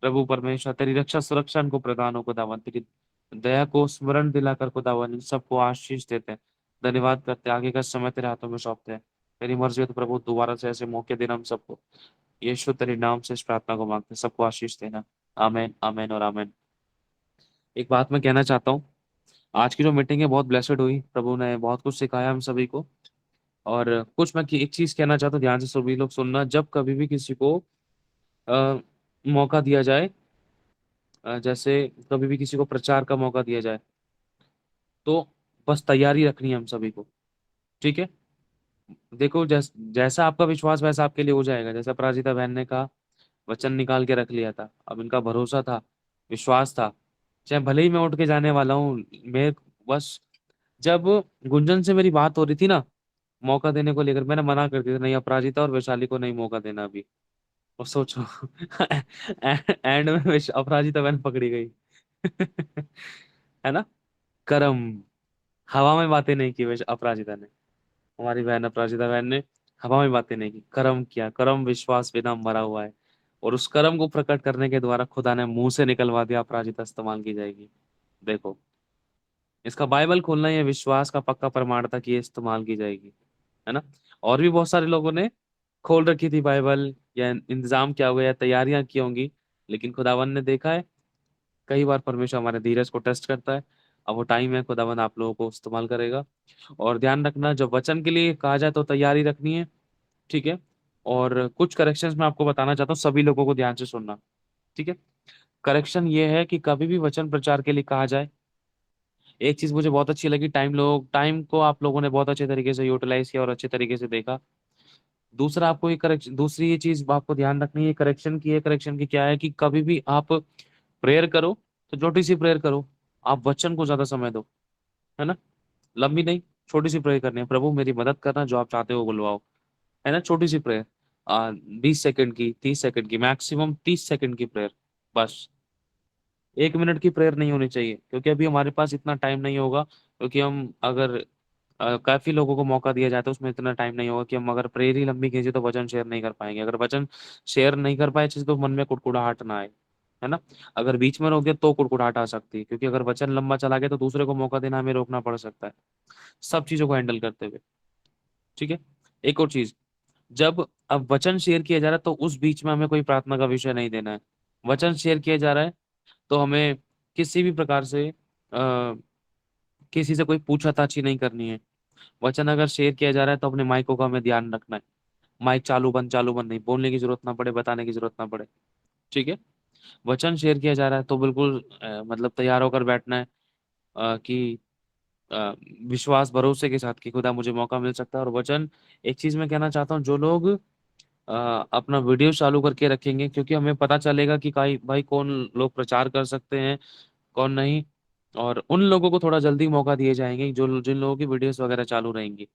प्रभु परमेश्वर, तेरी रक्षा सुरक्षा इनको प्रदान हो खुदावन। तेरी दया को स्मरण दिलाकर खुदावन इन सबको आशीष देते हैं, धन्यवाद करते हैं। आगे का समय तेरे हाथों में सौंपते हैं। तेरी मर्जी हो तो प्रभु दोबारा से ऐसे मौके देना हम सबको, यीशु तेरे नाम से इस प्रार्थना को मांगते हैं। सबको आशीष देना। आमेन, आमेन और आमेन। एक बात मैं कहना चाहता हूँ, आज की जो मीटिंग है बहुत ब्लेसेड हुई, प्रभु ने बहुत कुछ सिखाया हम सभी को। और कुछ मैं एक चीज कहना चाहता हूँ, ध्यान से सभी लोग सुनना। जब कभी भी किसी को अ, मौका दिया जाए, जैसे कभी भी किसी को प्रचार का मौका दिया जाए, तो बस तैयारी रखनी है हम सभी को, ठीक है। देखो जैसा आपका विश्वास वैसा आपके लिए हो जाएगा। जैसा अपराजिता बहन ने कहा, वचन निकाल के रख लिया था, अब इनका भरोसा था, विश्वास था, चाहे भले ही मैं उठ के जाने वाला हूँ। मैं बस, जब गुंजन से मेरी बात हो रही थी ना मौका देने को लेकर, मैंने मना कर दिया था, नहीं अपराजिता और वैशाली को नहीं मौका देना अभी। और सोचो एंड में अपराजिता बहन पकड़ी गई है ना। करम, हवा में बातें नहीं की वैसे अपराजिता ने, हमारी बहन अपराजिता बहन ने हवा में बातें नहीं की, कर्म किया। कर्म विश्वास बिना मरा हुआ है, और उस कर्म को प्रकट करने के द्वारा खुदा ने मुंह से निकलवा दिया, अपराजिता इस्तेमाल की जाएगी। देखो, इसका बाइबल खोलना ये विश्वास का पक्का प्रमाण था कि ये इस्तेमाल की जाएगी, है ना। और भी बहुत सारे लोगों ने खोल रखी थी बाइबल, या इंतजाम किया होगा, या तैयारियां की होंगी, लेकिन खुदावन ने देखा है कई बार परमेश्वर हमारे धीरज को टेस्ट करता है। अब वो टाइम है, खुदावन आप लोगों को इस्तेमाल करेगा। और ध्यान रखना, जब वचन के लिए कहा जाए तो तैयारी रखनी है, ठीक है। और कुछ करेक्शंस मैं आपको बताना चाहता हूँ, सभी लोगों को ध्यान से सुनना, ठीक है। करेक्शन ये है कि कभी भी वचन प्रचार के लिए कहा जाए, एक चीज मुझे बहुत अच्छी लगी, टाइम को आप लोगों ने बहुत अच्छे तरीके से यूटिलाइज किया और अच्छे तरीके से देखा। दूसरा, आपको ये करेक्शन, दूसरी ये चीज आपको ध्यान रखनी है करेक्शन की, क्या है कि कभी भी आप प्रेयर करो तो छोटी सी प्रेयर करो, आप वचन को ज्यादा समय दो, है ना। लंबी नहीं, छोटी सी प्रेयर करनी है, प्रभु मेरी मदद करना, जो आप चाहते हो बुलवाओ, है ना। छोटी सी प्रेयर, 20 सेकंड की, 30 सेकंड की, मैक्सिमम 30 सेकंड की प्रेयर, बस। 1 मिनट की प्रेयर नहीं होनी चाहिए, क्योंकि अभी हमारे पास इतना टाइम नहीं होगा, क्योंकि हम अगर काफी लोगों को मौका दिया जाए तो उसमें इतना टाइम नहीं होगा कि हम अगर प्रेयर ही लंबी खींचे तो वचन शेयर नहीं कर पाएंगे। अगर वचन शेयर नहीं कर पाए तो मन में कुड़कुड़ाहट ना आए, है ना। अगर बीच में रोक दिया तो कुड़कुड़ाहट आ सकती है, क्योंकि अगर वचन लंबा चला गया तो दूसरे को मौका देना हमें रोकना पड़ सकता है, सब चीजों को हैंडल करते हुए, ठीक है। एक और चीज, जब अब वचन शेयर किया जा रहा है तो उस बीच में हमें कोई प्रार्थना का विषय नहीं देना है। वचन शेयर किया जा रहा है तो हमें किसी भी प्रकार से किसी से कोई पूछताछ नहीं करनी है। वचन अगर शेयर किया जा रहा है तो अपने माइकों का हमें ध्यान रखना है, माइक चालू बंद नहीं, बोलने की जरूरत ना पड़े, बताने की जरूरत ना पड़े, ठीक है। वचन शेयर किया जा रहा है तो बिल्कुल मतलब तैयार होकर बैठना है, कि अ, विश्वास भरोसे के साथ कि खुदा मुझे मौका मिल सकता है। और वचन, एक चीज मैं कहना चाहता हूँ, जो लोग अपना वीडियो चालू करके रखेंगे, क्योंकि हमें पता चलेगा कि भाई भाई कौन लोग प्रचार कर सकते हैं, कौन नहीं, और उन लोगों को थोड़ा जल्दी मौका दिए जाएंगे जो जिन लोगों की वीडियोस वगैरह चालू रहेंगी,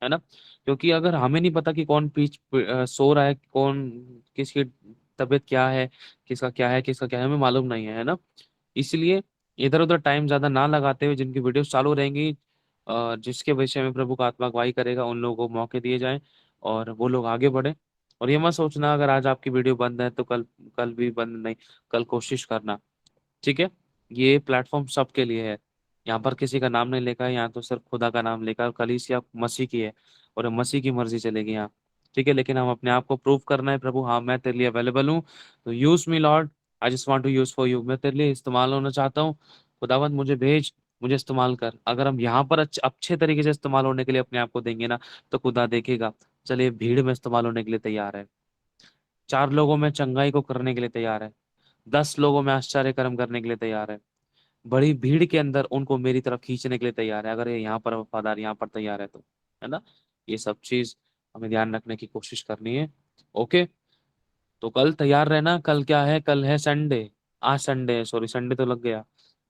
है ना। क्योंकि अगर हमें नहीं पता कि कौन सो रहा है, कौन, किसकी तबीयत क्या है, किसका क्या है, किसका क्या है, हमें मालूम नहीं है ना। इसलिए इधर उधर टाइम ज्यादा ना लगाते हुए जिनकी वीडियोस चालू रहेंगी, जिसके विषय में प्रभु का आत्मा अगुवाई करेगा, उन लोगों को मौके दिए जाएं और वो लोग आगे बढ़े। और ये मत सोचना अगर आज आपकी वीडियो बंद है तो कल कल भी बंद नहीं, कल कोशिश करना, ठीक है। ये प्लेटफॉर्म सबके लिए है, यहाँ पर किसी का नाम नहीं लिखा है, यहाँ तो सिर्फ खुदा का नाम लिखा है, कलीसिया मसीह की है, और मसीह की मर्जी चलेगी यहाँ, ठीक है। लेकिन हम अपने आप को प्रूव करना है, प्रभु हाँ मैं तेरे लिए अवेलेबल हूँ, तो use me lord, I just want to use for you, मैं तेरे लिए इस्तेमाल होना चाहता हूँ। खुदावंद मुझे भेज, मुझे इस्तेमाल कर। अगर हम यहाँ पर अच्छे तरीके से इस्तेमाल होने के लिए अपने आप को देंगे ना, तो खुदा देखेगा चलिए भीड़ में इस्तेमाल होने के लिए तैयार है, 4 लोगों में चंगाई को करने के लिए तैयार है, 10 लोगों में आश्चर्य कर्म करने के लिए तैयार है, बड़ी भीड़ के अंदर उनको मेरी तरफ खींचने के लिए तैयार है। अगर ये यहाँ पर वफादार, यहाँ पर तैयार है तो, है ना। ये सब चीज हमें ध्यान रखने की कोशिश करनी है। ओके, तो कल तैयार रहना। कल क्या है, कल है संडे। आज संडे है, सॉरी संडे तो लग गया,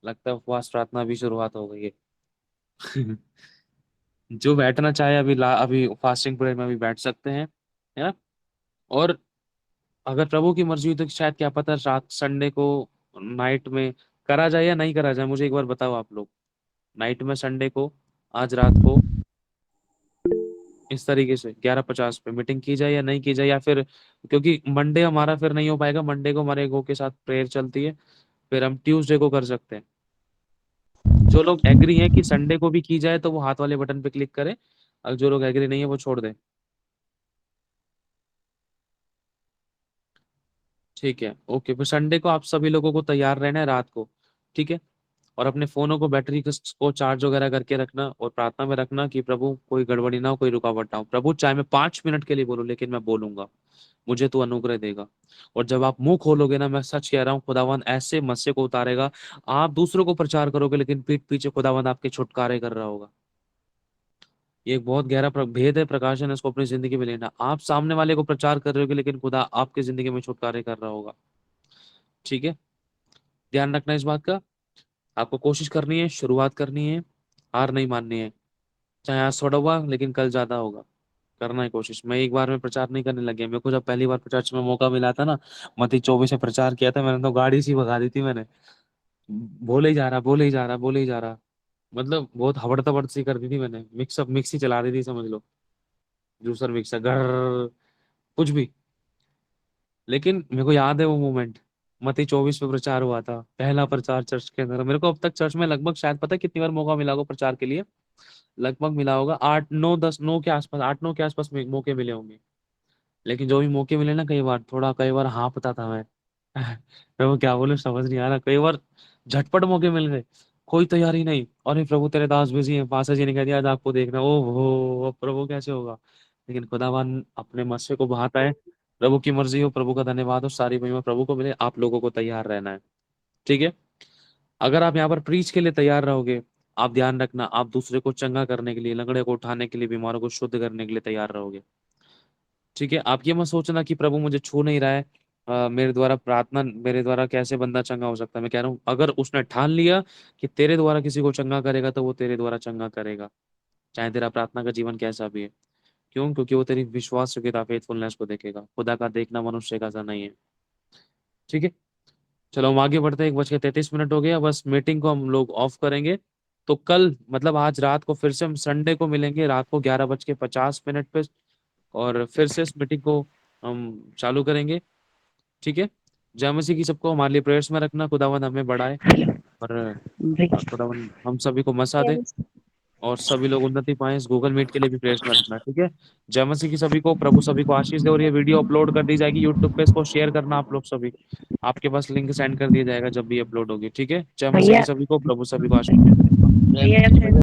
लगता है उपवास प्रार्थना भी शुरुआत हो गई है। जो बैठना चाहे अभी फास्टिंग प्रेयर में भी बैठ सकते हैं, है ना। और अगर प्रभु की मर्जी हुई तो शायद क्या पता रात संडे को नाइट में करा जाए या नहीं करा जाए। मुझे एक बार बताओ आप लोग, नाइट में संडे को, आज रात को इस तरीके से 11:50 पे मीटिंग की जाए या नहीं की जाए, या फिर क्योंकि मंडे हमारा फिर नहीं हो पाएगा, मंडे को हमारे गो के साथ प्रेयर चलती है, फिर हम ट्यूसडे को कर सकते हैं। जो लोग एग्री हैं कि संडे को भी की जाए तो वो हाथ वाले बटन पे क्लिक करें, और जो लोग एग्री नहीं है वो छोड़ दें। ठीक है, ओके। फिर संडे को आप सभी लोगों को तैयार रहना है रात को, ठीक है। और अपने फोनों को बैटरी को चार्ज वगैरह करके रखना, और प्रार्थना में रखना कि प्रभु कोई गड़बड़ी ना हो, कोई रुकावट ना हो। प्रभु चाहे मैं 5 मिनट के लिए बोलूं, लेकिन मैं बोलूंगा, मुझे तो अनुग्रह देगा। और जब आप मुंह खोलोगे ना, मैं सच कह रहा हूँ, खुदावन ऐसे मस्से को उतारेगा। आप दूसरों को प्रचार करोगे, लेकिन पीठ पीछे खुदावन आपके छुटकारे कर रहा होगा। ये एक बहुत गहरा भेद है, प्रकाशन है, इसको अपनी जिंदगी में लेना। आप सामने वाले को प्रचार कर रहे होगे, लेकिन खुदा आपकी जिंदगी में छुटकारे कर रहा होगा। ठीक है, ध्यान रखना इस बात का। आपको कोशिश करनी है, शुरुआत करनी है, हार नहीं माननी है। चाहे आज थोड़ा हुआ, लेकिन कल ज्यादा होगा। करना है कोशिश। मैं एक बार में प्रचार नहीं करने लग गया। मेरे को जब पहली बार चर्च में मौका मिला था ना, मत्ती 24 से प्रचार किया था मैंने, तो गाड़ी सी भगा दी थी मैंने। बोले ही जा रहा, बोले ही जा रहा, बोले ही जा रहा, मतलब बहुत हबड़ तबड़ सी कर दी थी मैंने। मिक्सअप मिक्सी चला दी थी समझ लो, जूसर मिक्सर घर कुछ भी। लेकिन मेरे को याद है वो मोमेंट, मत्ती 24 पे प्रचार हुआ था, पहला प्रचार चर्च के अंदर। मेरे को अब तक चर्च में लगभग शायद पता है कितनी बार मौका मिला होगा प्रचार के लिए, लगभग मिला होगा 8 9 10 9 के आसपास, 8 9 के आसपास मौके मिले होंगे। लेकिन जो भी मौके मिले ना, कई बार हाँफता था मैं। प्रभु क्या बोले समझ नहीं आ रहा। कई बार झटपट मौके मिल गए, कोई तैयारी नहीं, और ये प्रभु तेरे दास बिजी हैं, पासा जी ने कह दिया आज आपको देखना। ओ हो, अब प्रभु कैसे होगा। लेकिन खुदावन अपने मस्से को बहाता है। प्रभु की मर्जी हो, प्रभु का धन्यवाद हो, सारी महिमा प्रभु को मिले। आप लोगों को तैयार रहना है, ठीक है। अगर आप यहाँ पर प्रीच के लिए तैयार रहोगे, आप ध्यान रखना, आप दूसरे को चंगा करने के लिए, लंगड़े को उठाने के लिए, बीमारों को शुद्ध करने के लिए तैयार रहोगे, ठीक है। आप ये मत सोचना कि प्रभु मुझे छू नहीं रहा है, मेरे द्वारा प्रार्थना, मेरे द्वारा कैसे बंदा चंगा हो सकता है। मैं कह रहा हूँ, अगर उसने ठान लिया कि तेरे द्वारा किसी को चंगा करेगा, तो वो तेरे द्वारा चंगा करेगा, चाहे तेरा प्रार्थना का जीवन कैसा भी है। क्यों? क्योंकि वो तेरी विश्वास योग्यता, फेथफुलनेस को देखेगा। खुदा का देखना मनुष्य का सा नहीं है, ठीक है। चलो हम आगे बढ़ते हैं। 1:33 हो गया, बस मीटिंग को हम लोग ऑफ करेंगे। तो कल मतलब आज रात को फिर से हम संडे को मिलेंगे रात को 11:50 पे, और फिर से इस मीटिंग को हम चालू करेंगे, ठीक है। जय मसीह की। सबको हमारे लिए प्रेयर्स में रखना, खुदावन हमें बढ़ाए, और खुदावन हम सभी को मसा दे, और सभी लोग उन्नति पाए। इस गूगल मीट के लिए भी प्रेयर्स में रखना, ठीक है। जय मसीह की सभी को। प्रभु सभी को आशीष दे। और ये वीडियो अपलोड कर दी जाएगी यूट्यूब पे, इसको शेयर करना आप लोग सभी। आपके पास लिंक सेंड कर दिया जाएगा जब भी अपलोड होगी, ठीक है। जय मसीह की सभी को। प्रभु सभी को आशीष दे।